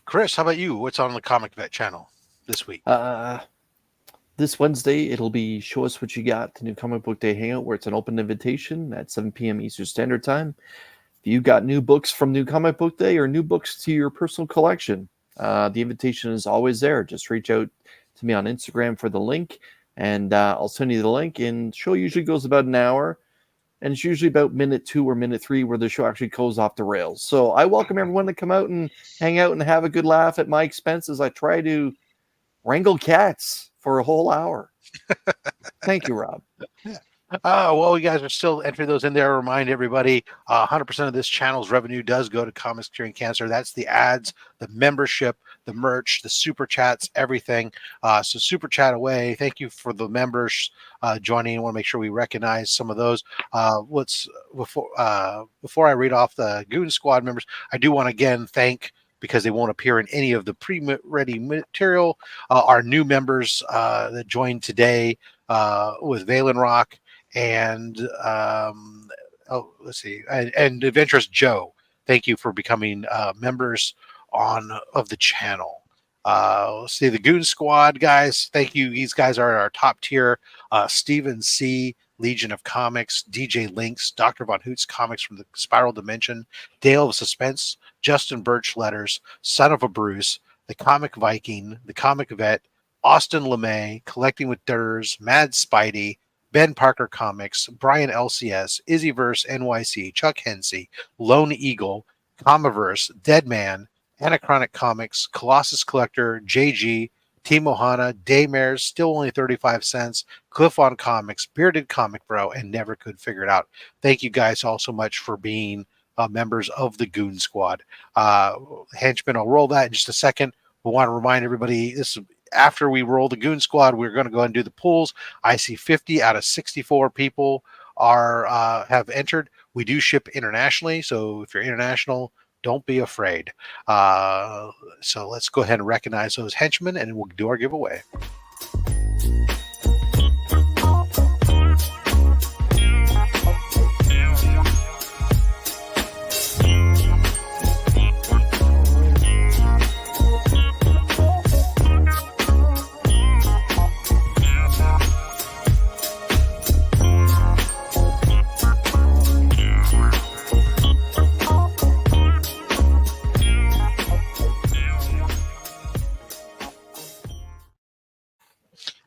Chris, how about you? What's on the Comic Vet channel this week? This Wednesday, it'll be Show Us What You Got, the new Comic Book Day Hangout, where it's an open invitation at 7 p.m. Eastern Standard Time. If you've got new books from New Comic Book Day or new books to your personal collection, the invitation is always there. Just reach out to me on Instagram for the link, and I'll send you the link. And the show usually goes about an hour, and it's usually about minute 2 or minute 3 where the show actually goes off the rails. So I welcome everyone to come out and hang out and have a good laugh at my expense as I try to wrangle cats for a whole hour. Thank you, Rob. Well, you guys are still entering those in there. Remind everybody, 100% of this channel's revenue does go to Comics Curing Cancer. That's the ads, the membership, the merch, the super chats, everything. So super chat away. Thank you for the members joining. I want to make sure we recognize some of those. Before I read off the Goon Squad members, I do want to again thank, because they won't appear in any of the pre-ready material, our new members that joined today with Valen Rock and let's see, and Adventurous Joe. Thank you for becoming members of the channel. Let's see, the Goon Squad guys. Thank you. These guys are our top tier. Steven C, Legion of Comics, DJ Links, Dr. Von Hoots Comics from the Spiral Dimension, Dale of Suspense, Justin Birch Letters, Son of a Bruce, the Comic Viking, the Comic Vet, Austin LeMay, Collecting with Durs, Mad Spidey, Ben Parker Comics, Brian LCS, Izzyverse NYC, Chuck Hensey, Lone Eagle, Comiverse, Deadman, Anachronic Comics, Colossus Collector, JG, Team Ohana, Daymares, still only 35 cents, Cliff on Comics, Bearded Comic Bro, and Never Could Figure It Out. Thank you guys all so much for being members of the Goon Squad. Henchman, I'll roll that in just a second. We want to remind everybody, this is after we roll the Goon Squad, we're going to go ahead and do the pools. I see 50 out of 64 people have entered. We do ship internationally, so if you're international, don't be afraid. So let's go ahead and recognize those henchmen, and we'll do our giveaway.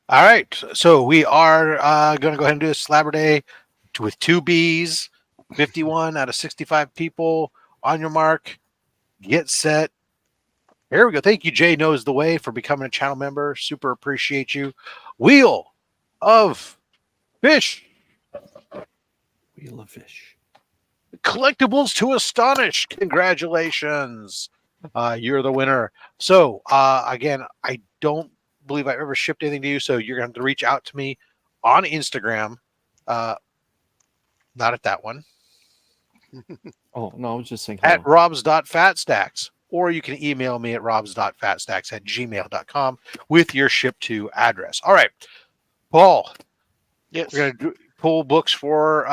All right, so we are going to go ahead and do a Slabber Day with 2 Bs, 51 out of 65 people. On your mark, get set. Here we go. Thank you, Jay Knows the Way, for becoming a channel member. Super appreciate you. Wheel of Fish. Wheel of Fish. Collectibles to Astonish. Congratulations. You're the winner. So, again, I don't believe I ever shipped anything to you, so you're going to have to reach out to me on Instagram. Not at that one. Oh, no, I was just saying At robs.fatstacks. Or you can email me at robs.fatstacks@gmail.com with your ship to address. All right, Paul. Yes. We're going to pull books for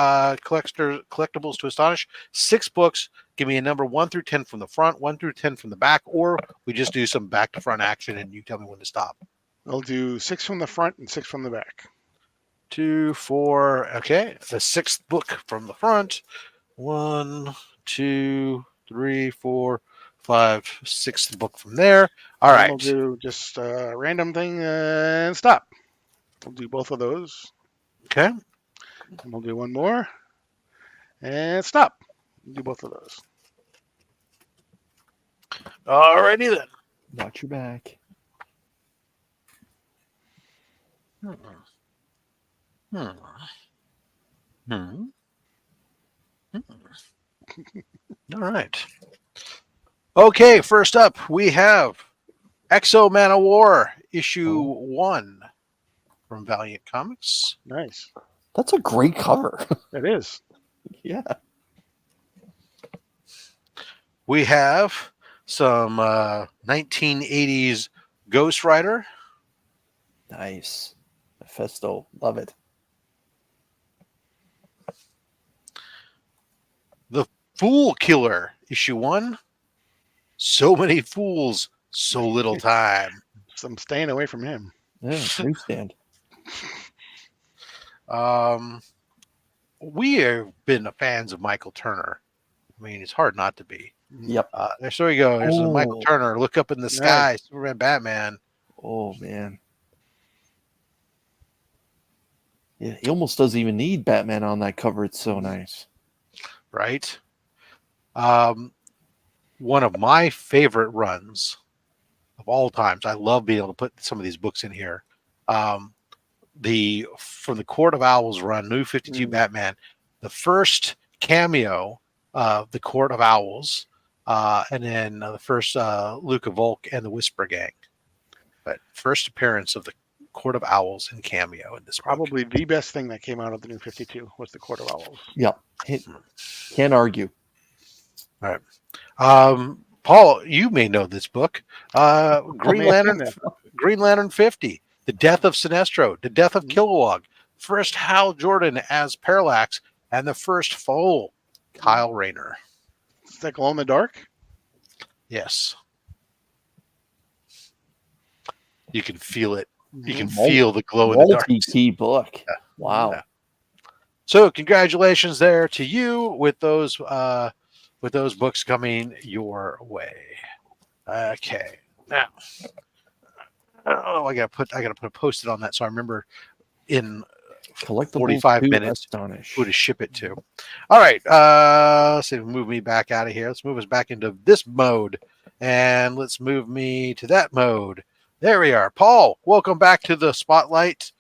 collectibles to Astonish. 6 books. Give me a number 1 through 10 from the front, 1 through 10 from the back, or we just do some back to front action and you tell me when to stop. I'll do 6 from the front and 6 from the back. 2, 4. Okay, the 6th book from the front. 1, 2, 3, 4, 5, 6th book from there. All right. We'll do just a random thing and stop. We'll do both of those. Okay. And we'll do one more and stop. We'll do both of those. All righty then. Watch your back. All right. Okay, first up, we have Exo Man of War, issue 1 from Valiant Comics. Nice. That's a great cover. It is. Yeah. We have some 1980s Ghost Rider. Nice. Mephisto. Love it. The Fool Killer, issue 1. So many fools, so little time. So I'm staying away from him. Yeah, newsstand. We have been fans of Michael Turner. I mean, it's hard not to be. Yep. There we go. There's Michael Turner. Look up in the sky. Superman, Batman. Oh, man. Yeah, he almost doesn't even need Batman on that cover. It's so nice. Right? One of my favorite runs of all times. I love being able to put some of these books in here. from the Court of Owls run, New 52 Batman, the first cameo of the Court of Owls, and then the first Luca Volk and the Whisper Gang. But first appearance of the Court of Owls and cameo in this book. Probably the best thing that came out of the New 52 was the Court of Owls. Yeah, can't argue. All right. Paul, you may know this book. Green Lantern 50, The Death of Sinestro, The Death of Kilowog, first Hal Jordan as Parallax, and the first full Kyle Rayner. Is that glow in the dark? Yes. You can feel it. You can feel the glow in the dark. Multi-key book. Yeah. Wow. Yeah. So congratulations there to you with those books coming your way. Okay. Now, I gotta put a post-it on that so I remember in 45 minutes who to ship it to. All right. Let's see. Move me back out of here. Let's move us back into this mode, and let's move me to that mode. There we are. Paul, welcome back to the spotlight.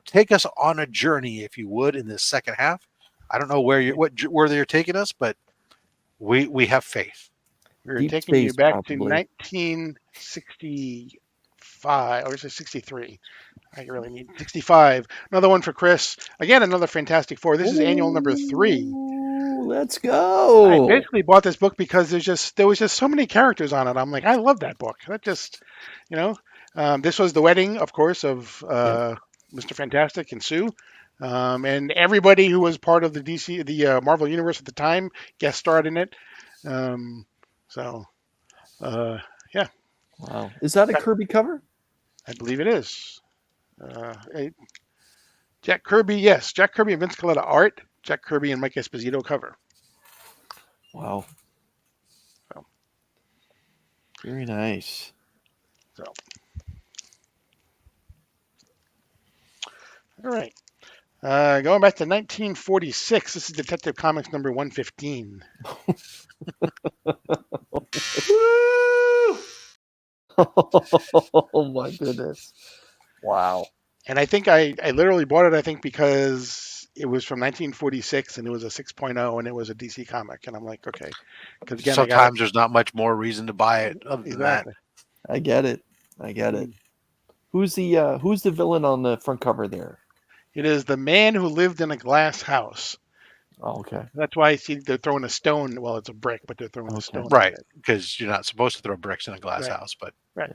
Take us on a journey, if you would, in this second half. I don't know where you're taking us, but we have faith. We're taking you back to 1965, or is it 63? I really need 65. Another one for Chris. Again, another Fantastic Four. This is annual number 3. Let's go. I basically bought this book because there was just so many characters on it. I'm like, I love that book. That just, this was the wedding, of course, of Mr. Fantastic and Sue. And everybody who was part of the Marvel Universe at the time guest starred in it. Yeah. Wow. Is that a Kirby cover? I believe it is. Jack Kirby, yes. Jack Kirby and Vince Colletta art. Jack Kirby and Mike Esposito cover. Wow. Very nice. So. All right. Going back to 1946, this is Detective Comics number 115. Oh my goodness. Wow. And I think I literally bought it, because it was from 1946 and it was a 6.0 and it was a DC comic. And I'm like, okay. Because again, sometimes there's not much more reason to buy it other than that. I get it. Who's the villain on the front cover there? It is the man who lived in a glass house. Oh, okay. That's why I see they're throwing a stone. Well, it's a brick, but they're throwing a stone. Right, because you're not supposed to throw bricks in a glass house, but right.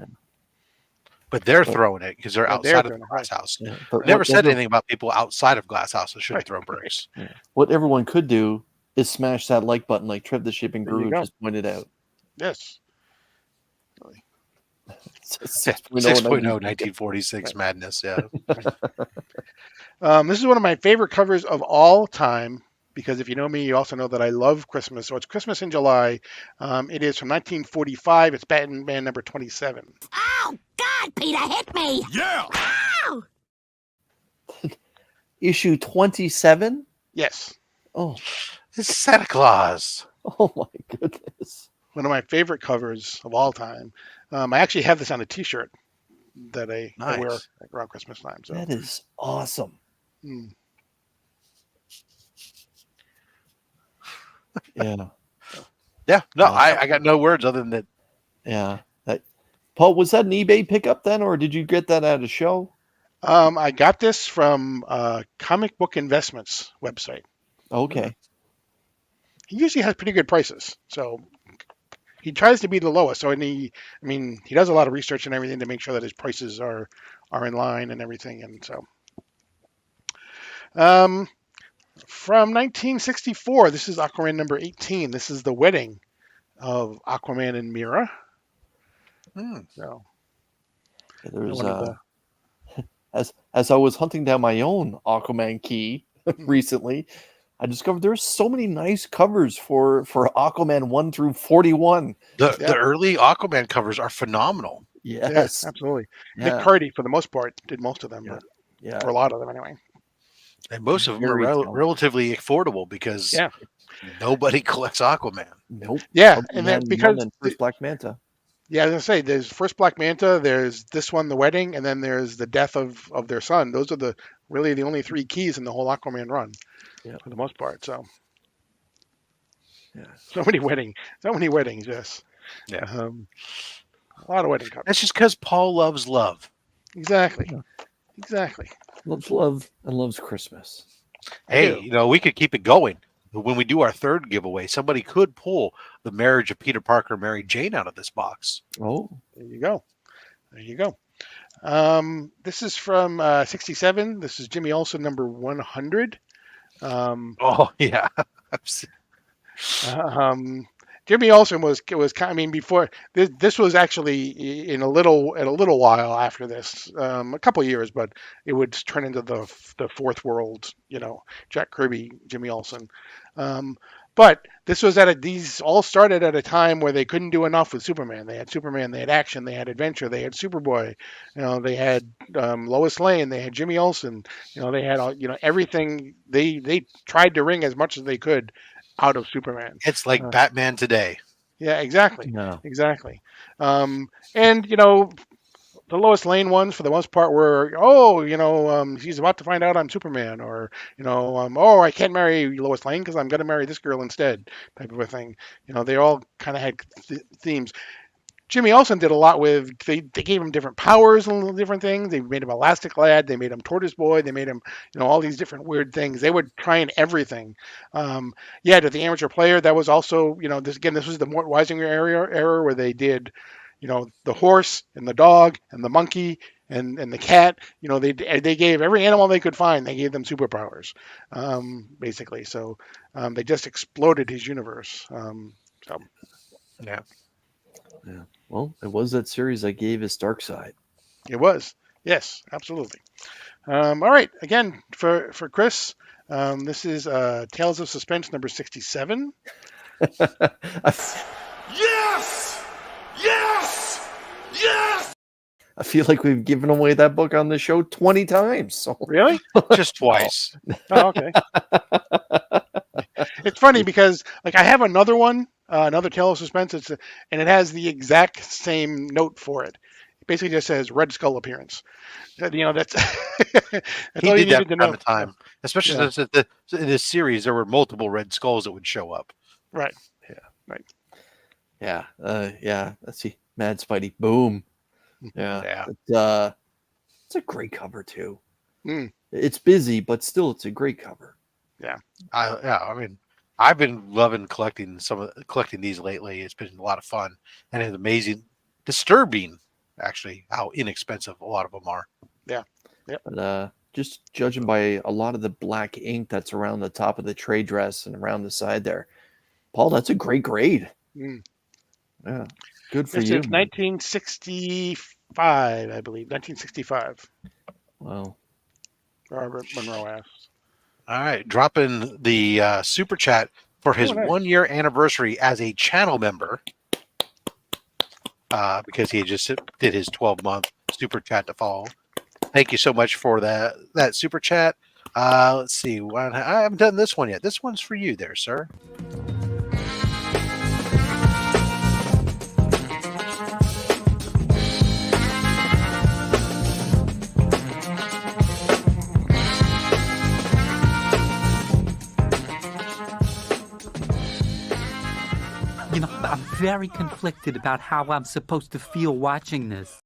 But they're throwing it because they're outside of the glass house. Yeah, never said anything about people outside of glass houses shouldn't throw bricks. Yeah. What everyone could do is smash that like button like Trev the Shipping Guru just pointed out. Yes. 6.0 1946 madness, yeah. This is one of my favorite covers of all time because if you know me, you also know that I love Christmas. So it's Christmas in July. It is from 1945. It's Batman number 27. Oh, God, Peter, hit me. Yeah. Ow! Issue 27? Yes. Oh. It's Santa Claus. Oh, my goodness. One of my favorite covers of all time. I actually have this on a T-shirt that I wear around Christmas time. So that is awesome. Yeah. Yeah. No, I got no words other than that. Yeah. Paul, was that an eBay pickup then, or did you get that at a show? I got this from Comic Book Investments website. Okay. He usually has pretty good prices, so he tries to be the lowest. So, he does a lot of research and everything to make sure that his prices are in line and everything. And so, from 1964, this is Aquaman number 18. This is the wedding of Aquaman and Mira. So, there's as I was hunting down my own Aquaman key recently, I discovered there's so many nice covers for Aquaman 1 through 41. The early Aquaman covers are phenomenal. Yes, absolutely. Yeah. Nick Cardy, for the most part, did most of them, or a lot of them anyway. And most of them are relatively affordable because nobody collects Aquaman. Nope. Yeah, and then because First Black Manta. Yeah, I was gonna say there's first Black Manta, there's this one, the wedding, and then there's the death of their son. Those are really the only three keys in the whole Aquaman run, Yeah. for the most part. So Yeah. so many weddings, yes. Yeah. A lot of wedding covers. That's just because Paul loves love. Exactly. Yeah. Exactly. Loves love and loves Christmas. Hey, we could keep it going. When we do our third giveaway, somebody could pull the marriage of Peter Parker and Mary Jane out of this box. Oh, There you go. There you go. This is from 67. This is Jimmy Olsen number 100. Oh yeah. Jimmy Olsen was kind. I mean, before this was actually in a little while after this, a couple years, but it would turn into the fourth world. Jack Kirby, Jimmy Olsen. But this was these all started at a time where they couldn't do enough with Superman. They had Superman, they had action, they had adventure, they had Superboy, they had Lois Lane, they had Jimmy Olsen, they had everything. They tried to wring as much as they could out of Superman. It's like Batman today. Yeah, exactly. no. Exactly. And the Lois Lane ones, for the most part, were she's about to find out I'm Superman, or I can't marry Lois Lane because I'm going to marry this girl instead, type of a thing. They all kind of had themes. Jimmy Olsen did a lot with they gave him different powers and different things. They made him Elastic Lad, they made him Tortoise Boy, they made him all these different weird things. They would try and everything. To the amateur player, that was also this was the Mort Weisinger era where they did the horse and the dog and the monkey and the cat. They gave every animal they could find. They gave them superpowers, basically. So they just exploded his universe. Yeah. Yeah. Well, it was that series I gave his Dark Side. It was. Yes, absolutely. All right. Again, for Chris, this is Tales of Suspense number 67. Yes! Yes! Yes! I feel like we've given away that book on the show 20 times. So. Really? Just twice. Oh, okay. It's funny because I have another one, another Tale of Suspense, and it has the exact same note for it. It basically just says Red Skull appearance. That's that's He all you did that needed to from know. time to time, especially Yeah. since in this series there were multiple Red Skulls that would show up. Right. Yeah. Right. Yeah. Let's see. Mad Spidey. Boom. Yeah. Yeah. But, it's a great cover too. Mm. It's busy, but still, it's a great cover. I mean, I've been loving collecting these lately. It's been a lot of fun, and it's amazing, disturbing, actually, how inexpensive a lot of them are. Yeah. Yep. But just judging by a lot of the black ink that's around the top of the trade dress and around the side there, Paul, that's a great grade. Mm. Yeah, good for This you. is 1965, I believe. 1965. Wow. Robert Monroe asks. All right, dropping the super chat for his Oh, nice. 1-year anniversary as a channel member, because he just did his 12-month super chat to follow. Thank you so much for that super chat. Let's see. I haven't done this one yet. This one's for you there, sir. I'm very conflicted about how I'm supposed to feel watching this.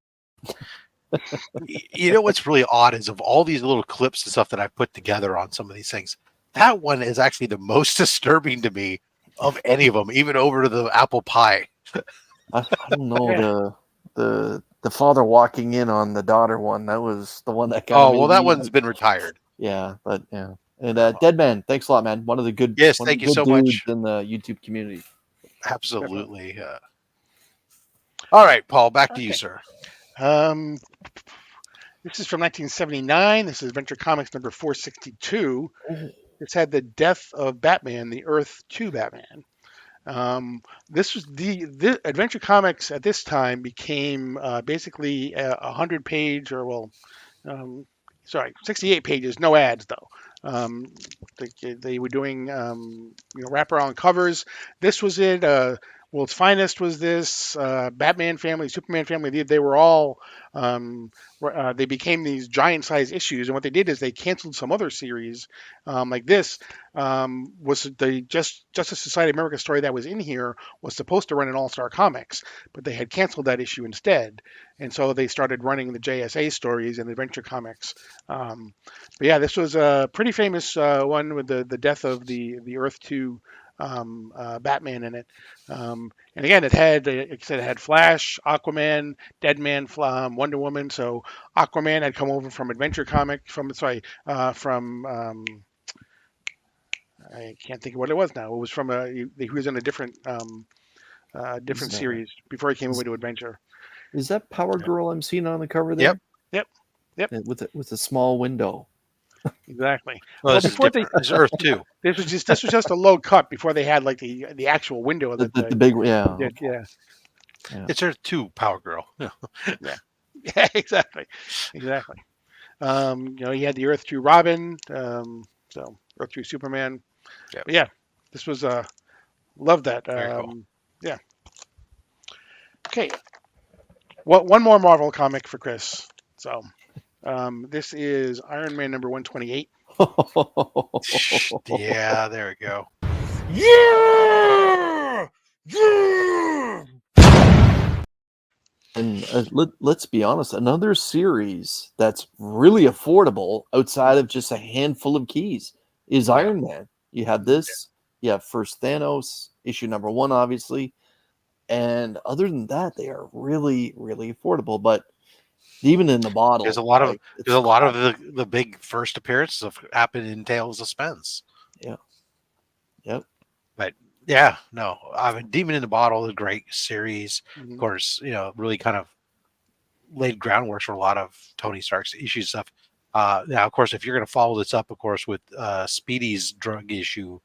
You know what's really odd is of all these little clips and stuff that I've put together on some of these things, that one is actually the most disturbing to me of any of them, even over to the apple pie. I don't know the father walking in on the daughter one. That was the one that got. Oh well, that one's been retired. Yeah, but yeah. And Dead Man, thanks a lot, man. One of the good. Yes, one of thank the you good so much. dudes in the YouTube community. Absolutely. All right, Paul, back to you, sir. This is from 1979. This is Adventure Comics number 462. This had the death of Batman, the Earth 2 Batman. This was the Adventure Comics at this time became basically a 100-page, 68 pages, no ads though. They were doing wraparound covers. This was it. World's Finest was this, Batman Family, Superman Family. They were all, they became these giant-sized issues. And what they did is they canceled some other series, like this. Was the Justice Society of America story that was in here was supposed to run in All-Star Comics, but they had canceled that issue instead. And so they started running the JSA stories and Adventure Comics. But yeah, this was a pretty famous one with the death of the Earth 2 Batman in it. And again, it had, like I said, it had Flash, Aquaman, Deadman, Wonder Woman. So Aquaman had come over from Adventure Comics, from I can't think of what it was now. It was from he was in a different series before he came over to Adventure. Is that Power Girl I'm seeing on the cover there? Yep. With a small window. Exactly. Well, before it's Earth 2. This was just a low cut before they had like the actual window of the big, yeah. It's Earth 2 Power Girl. Yeah, exactly. You know, he had the Earth 2 Robin, so Earth 2 Superman. Yep. But yeah, this was love that. Cool. Yeah. Okay. One more Marvel comic for Chris. So this is Iron Man number 128. Yeah, there we go. Yeah! Yeah! And let's be honest, another series that's really affordable outside of just a handful of keys is Iron Man. You have this, you have First Thanos, issue number 1, obviously. And other than that, they are really, really affordable. But even in the bottle, there's a lot of the big first appearances have happened in Tales of Spence. Yeah. Yep. But yeah, no, I mean, Demon in the Bottle is a great series. Mm-hmm. Of course, you know, really kind of laid groundwork for a lot of Tony Stark's issue stuff. Now, of course, if you're going to follow this up, of course, with Speedy's drug issue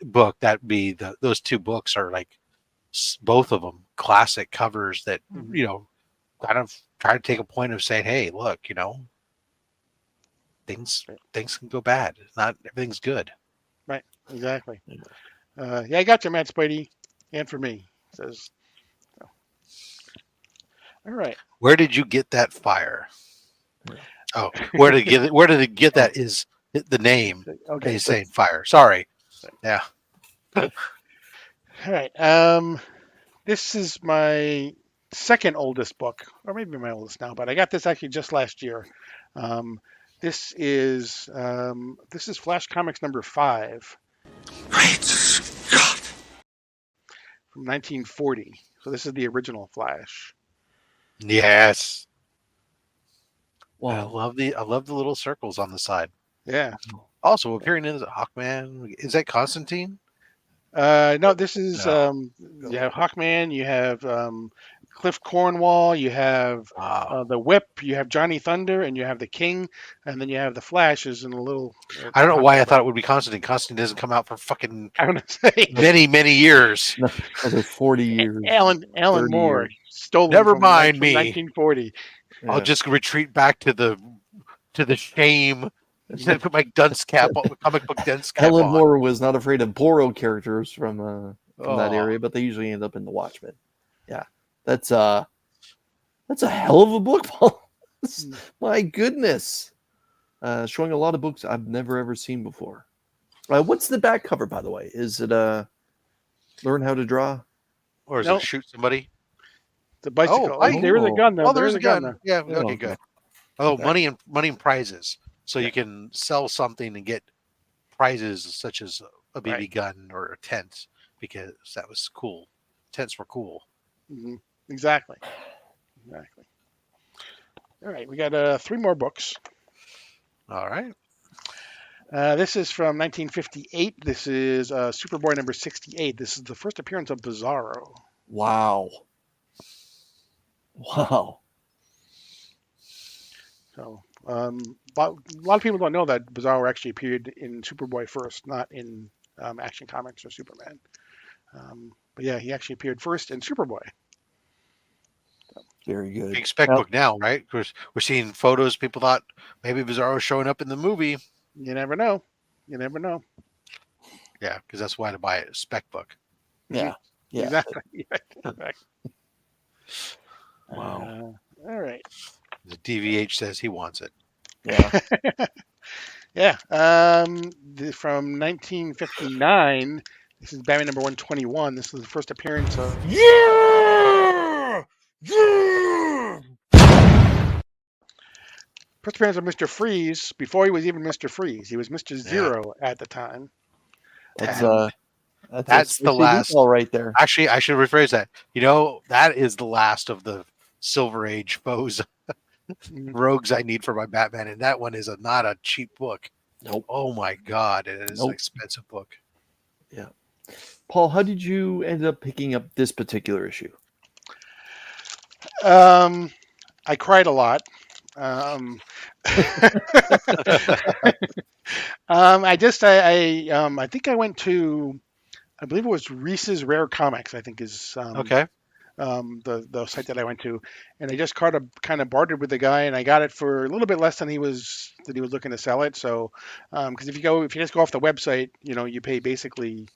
book, that'd be those 2 books are like both of them classic covers that you know kind of try to take a point of saying, hey, look, you know, things can go bad. Not everything's good. Right. Exactly. Yeah, I got you, Matt Spidey, and for me. Says. So. All right. Where did you get that fire? Oh, where did it get that is the name. Okay, he's saying fire. Sorry. Yeah. All right. This is my second oldest book, or maybe my oldest now, but I got this actually just last year. This is Flash Comics number 5. Great Scott! From 1940. So this is the original Flash. Yes. Wow. I love the little circles on the side. Yeah. Also appearing in Hawkman. Is that Constantine? No, this is you have Hawkman, you have Cliff Cornwall, you have the Whip, you have Johnny Thunder, and you have the King, and then you have the Flash is in a little. I don't know why I thought it would be Constantine. Constantine doesn't come out for fucking I want to say many years. Another 40 years. Alan Moore stole them Never from mind me. 1940. Yeah. I'll just retreat back to the shame. Put my dunce cap on, comic book dunce cap Alan on. Moore was not afraid of Boro characters from that area, but they usually end up in the Watchmen. Yeah, that's a hell of a book, Paul. My goodness, showing a lot of books I've never ever seen before. What's the back cover, by the way? Is it learn how to draw, or is it shoot somebody? The bicycle. There is a gun though. Oh, there's a gun. Though. Yeah. Okay. Good. Oh, money and prizes. So you can sell something and get prizes such as a BB gun or a tent, because that was cool. Tents were cool. Mm-hmm. Exactly. All right, we got 3 more books. All right. This is from 1958. This is Superboy number 68. This is the first appearance of Bizarro. Wow. So, a lot of people don't know that Bizarro actually appeared in Superboy first, not in Action Comics or Superman. But yeah, he actually appeared first in Superboy. So. Very good. Big spec book now, right? Because we're seeing photos. People thought maybe Bizarro showing up in the movie. You never know. Yeah, because that's why to buy a spec book. Yeah. Yeah. Exactly. Wow. All right. The DVH says he wants it. Yeah. Yeah. From 1959. This is Batman number 121. This is the first appearance of. Yeah! Yeah! First appearance of Mr. Freeze before he was even Mr. Freeze. He was Mr. Zero at the time. That's And that's the last. all right there. Actually, I should rephrase that. That is the last of the Silver Age foes, rogues I need for my Batman, and that one is not a cheap book. Nope. Oh my God, it is an expensive book. Yeah. Paul, how did you end up picking up this particular issue? I cried a lot. I think I went to, I believe it was Reese's Rare Comics. I think is Okay. The site that I went to, and I just kind of bartered with the guy, and I got it for a little bit less than he was looking to sell it. So, because if you just go off the website, you pay basically,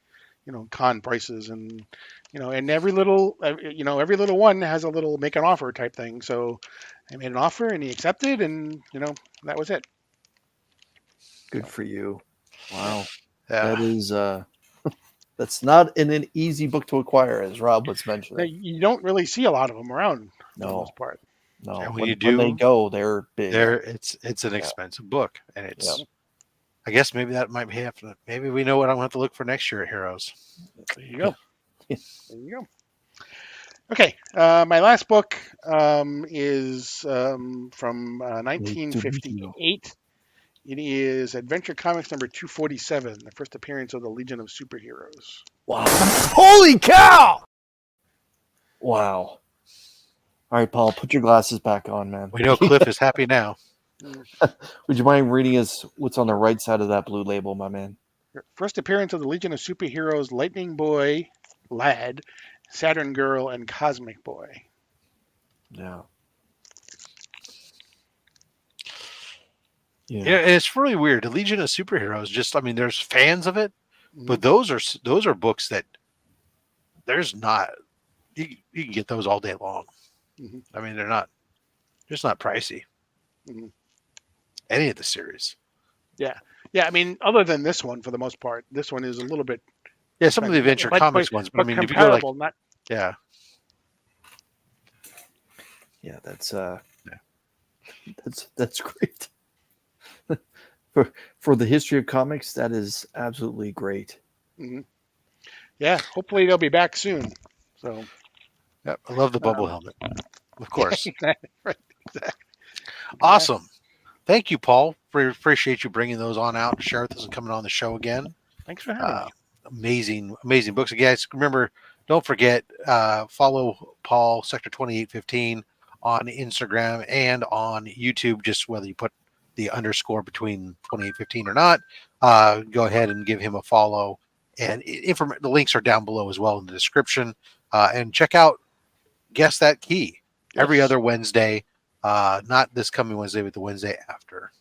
con prices, and and every little one has a little make an offer type thing. So, I made an offer, and he accepted, and that was it. Good for you. Wow. Yeah. That is that's not an easy book to acquire, as Rob was mentioning. You don't really see a lot of them around for the most part. No. And When they go, they're big. It's an expensive book, and it's. I guess maybe that might be happening. Maybe we know what I'm going to have to look for next year at Heroes. There you go. There you go. Okay, my last book is from 1958. It is Adventure Comics number 247, the first appearance of the Legion of Superheroes. Wow. Holy cow! Wow. All right, Paul, put your glasses back on, man. We know Cliff is happy now. Would you mind reading us what's on the right side of that blue label, my man? First appearance of the Legion of Superheroes, Lightning Boy, Lad, Saturn Girl, and Cosmic Boy. Yeah. Yeah, it's really weird. The Legion of Superheroes, there's fans of it, but those are books that there's not. You can get those all day long. Mm-hmm. They're just not pricey. Mm-hmm. Any of the series. Yeah. Other than this one, for the most part, this one is a little bit. Yeah, some of the Adventure Comics ones, but if you go like, yeah, that's great. For the history of comics, that is absolutely great. Mm-hmm. Yeah, hopefully they'll be back soon. So, yeah, I love the bubble helmet, of course. Right, exactly. Awesome. Thank you, Paul. Appreciate you bringing those on out to share with us and coming on the show again. Thanks for having me. Amazing books. And guys, remember, don't forget, follow Paul, Sector 2815 on Instagram and on YouTube, just whether you put the underscore between 2815 or not. Go ahead and give him a follow. And the links are down below as well in the description. And check out Guess That Key every other Wednesday. Not this coming Wednesday, but the Wednesday after.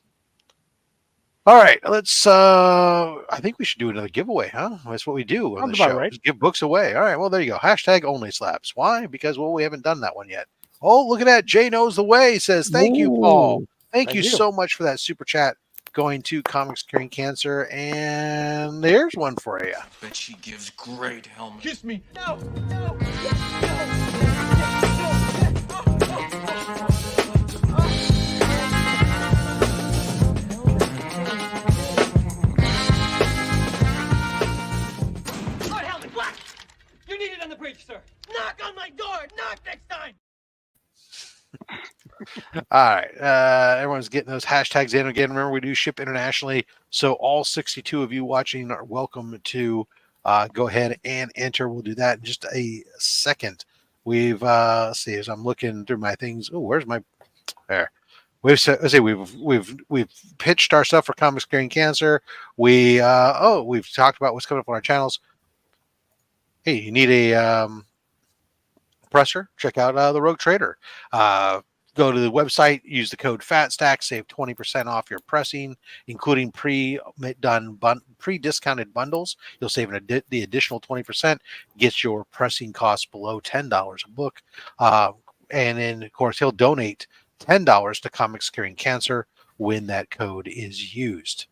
All right, let's. I think we should do another giveaway, huh? That's what we do on the show. Right. Just give books away. All right, well, there you go. Hashtag OnlySlabs. Why? Because we haven't done that one yet. Oh, look at that. Jay Knows the Way says, thank you, Paul. Thank you so much for that super chat going to Comics Curing Cancer. And there's one for you. Bet she gives great helmet. Kiss me. No. Lord help me, what? You need it on the bridge, sir. Knock on my door. Knock next time. All right. Everyone's getting those hashtags in. Again, remember, we do ship internationally. So all 62 of you watching are welcome to go ahead and enter. We'll do that in just a second. We've, let's see, as I'm looking through my things. Oh, where's my, there. We've pitched our stuff for Comics Curing Cancer. We've talked about what's coming up on our channels. Hey, you need a presser? Check out the Rogue Trader. Go to the website, use the code FATSTACK, save 20% off your pressing, including pre-discounted bundles. You'll save the additional 20%, gets your pressing costs below $10 a book. And then, of course, he'll donate $10 to Comics Curing Cancer when that code is used.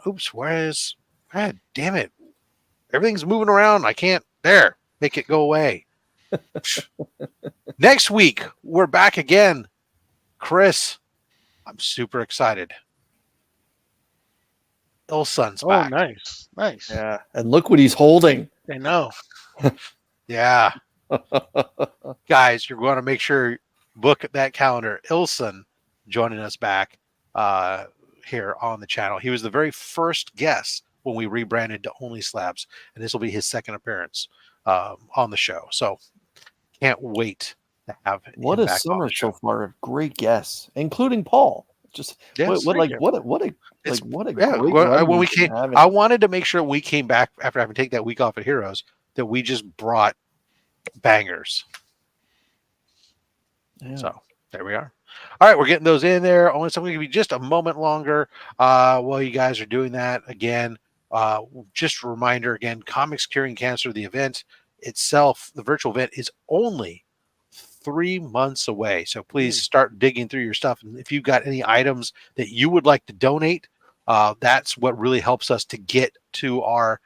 Oops, God damn it. Everything's moving around. I can't, make it go away. Next week, we're back again. Chris, I'm super excited. Ilsun's back. Nice. Yeah, and look what he's holding. I know. Yeah. Guys, you're going to make sure book that calendar. Ilsun joining us back here on the channel. He was the very first guest when we rebranded to OnlySlabs, and this will be his second appearance on the show. So can't wait to have him what a back summer on the show. so far of great guests, including Paul. Just Yes, what a yeah, great when we came, I wanted to make sure we came back after having taken that week off at Heroes that we just brought bangers. Yeah. So there we are. All right, we're getting those in there. Only something to be just a moment longer while you guys are doing that. Again, just a reminder again, Comics Curing Cancer, the event itself, the virtual event is only 3 months away. So please start digging through your stuff. And if you've got any items that you would like to donate, that's what really helps us to get to our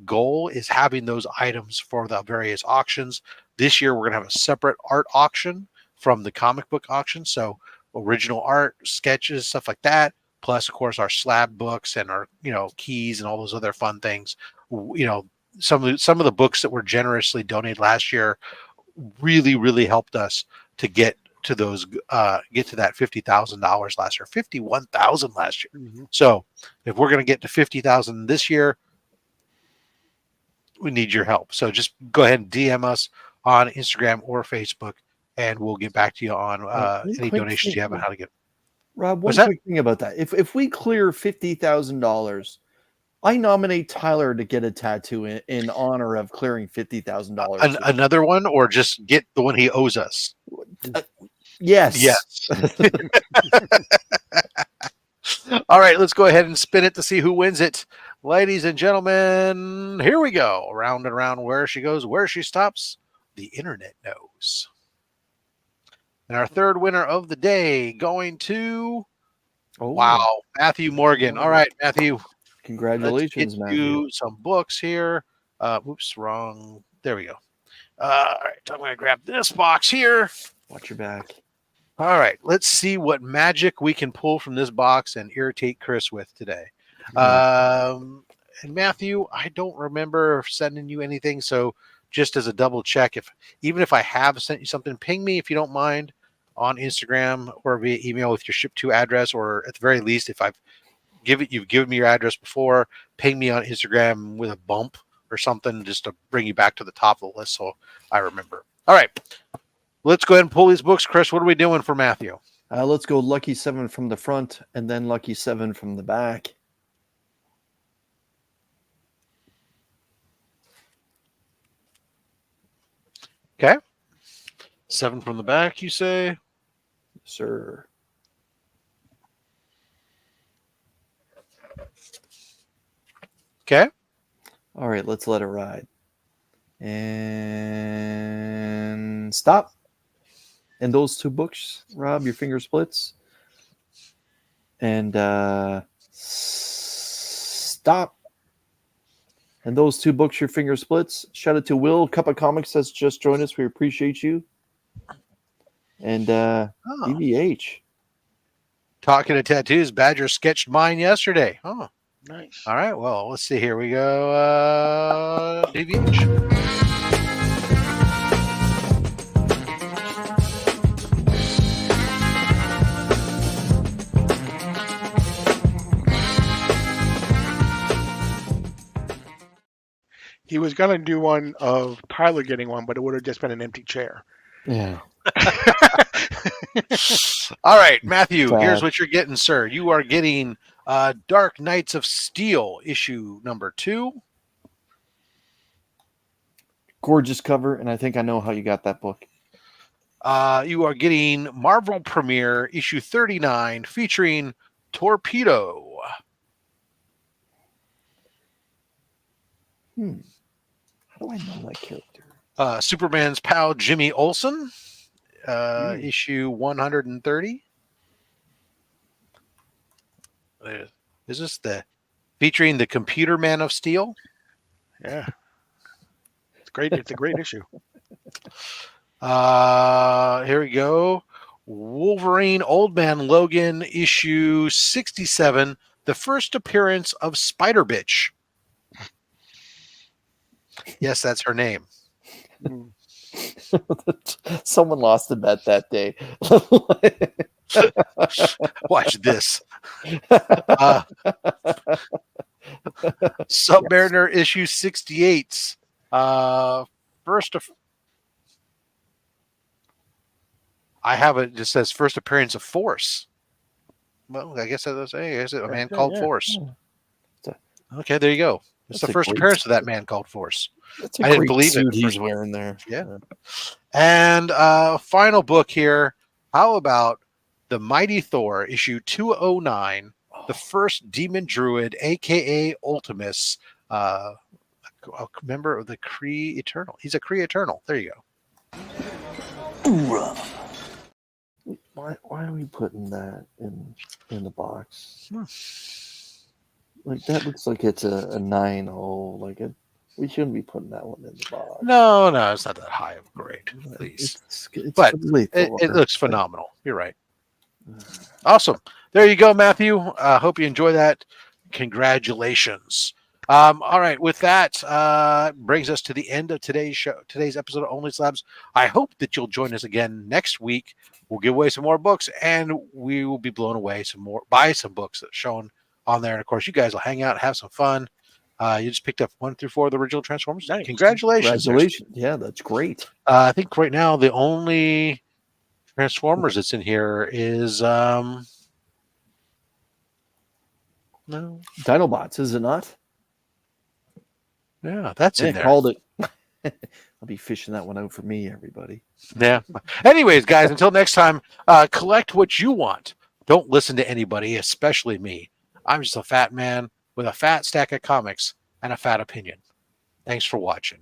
goal, is having those items for the various auctions. This year, we're going to have a separate art auction from the comic book auction. So original art, sketches, stuff like that. Plus, of course, our slab books and our, keys and all those other fun things. Some of the books that were generously donated last year really, really helped us to get to those, get to that $50,000 last year, 51,000 last year. Mm-hmm. So if we're going to get to 50,000 this year, we need your help. So just go ahead and DM us on Instagram or Facebook, and we'll get back to you on any donations you have and how to get. Rob, one quick thing about that. If we clear $50,000, I nominate Tyler to get a tattoo in honor of clearing $50,000. Another one, or just get the one he owes us? Yes. Yes. All right, let's go ahead and spin it to see who wins it. Ladies and gentlemen, here we go. Around and around, where she goes, where she stops, the internet knows. And our third winner of the day going to, Matthew Morgan. All right, Matthew. Congratulations, Matthew. You some books here. Oops, wrong. There we go. All right, I'm going to grab this box here. Watch your back. All right, let's see what magic we can pull from this box and irritate Chris with today. And Matthew, I don't remember sending you anything, so just as a double check, even if I have sent you something, ping me if you don't mind on Instagram or via email with your ship to address, or at the very least, if you've given me your address before, ping me on Instagram with a bump or something just to bring you back to the top of the list so I remember. All right. Let's go ahead and pull these books. Chris, what are we doing for Matthew? Let's go Lucky 7 from the front and then Lucky 7 from the back. Okay. 7 from the back, you say? Yes, sir. Okay. All right, let's let it ride. And stop. And those two books, Rob, your finger splits. And stop. And those two books, your finger splits. Shout out to Will, Cup of Comics, that's just joined us. We appreciate you. And DVH. Talking to tattoos, Badger sketched mine yesterday. Oh, nice. All right, well, let's see. Here we go. DVH. He was going to do one of Tyler getting one, but it would have just been an empty chair. Yeah. All right, Matthew, here's what you're getting, sir. You are getting Dark Knights of Steel, issue number 2. Gorgeous cover, and I think I know how you got that book. You are getting Marvel Premiere issue 39 featuring Torpedo. How do I know that character? Superman's pal Jimmy Olsen, issue 130. Is this featuring the Computer Man of Steel? Yeah, it's great. It's a great issue. Here we go. Wolverine Old Man Logan issue 67, the first appearance of Spider Bitch. Yes, that's her name. Someone lost a bet that day. Watch this. Submariner issue 68. First of I have it just says first appearance of Force. Well, I guess that's a man called Force. Okay, there you go. It's the first appearance of that man called Force. That's a I didn't great believe suit it. he's wearing there. Yeah. And final book here. How about The Mighty Thor, issue 209, the first demon druid, aka Ultimus, a member of the Kree Eternal. He's a Kree Eternal. There you go. Why are we putting that in the box? Like that looks like it's a 9.0. Like we shouldn't be putting that one in the box. No, it's not that high of a grade, please. But it looks phenomenal. You're right. Awesome. There you go, Matthew. Hope you enjoy that. Congratulations. All right. With that, brings us to the end of today's show, today's episode of Only Slabs. I hope that you'll join us again next week. We'll give away some more books, and we will be blown away by some books that are shown on there. And of course, you guys will hang out and have some fun. You just picked up 1 through 4 of the original Transformers. Nice. Congratulations. Yeah, that's great. I think right now the only Transformers that's in here is no Dinobots, is it not? Yeah, that's in there. Called it. I'll be fishing that one out for me, everybody. Yeah. Anyways, guys, until next time, collect what you want. Don't listen to anybody, especially me. I'm just a fat man with a fat stack of comics and a fat opinion. Thanks for watching.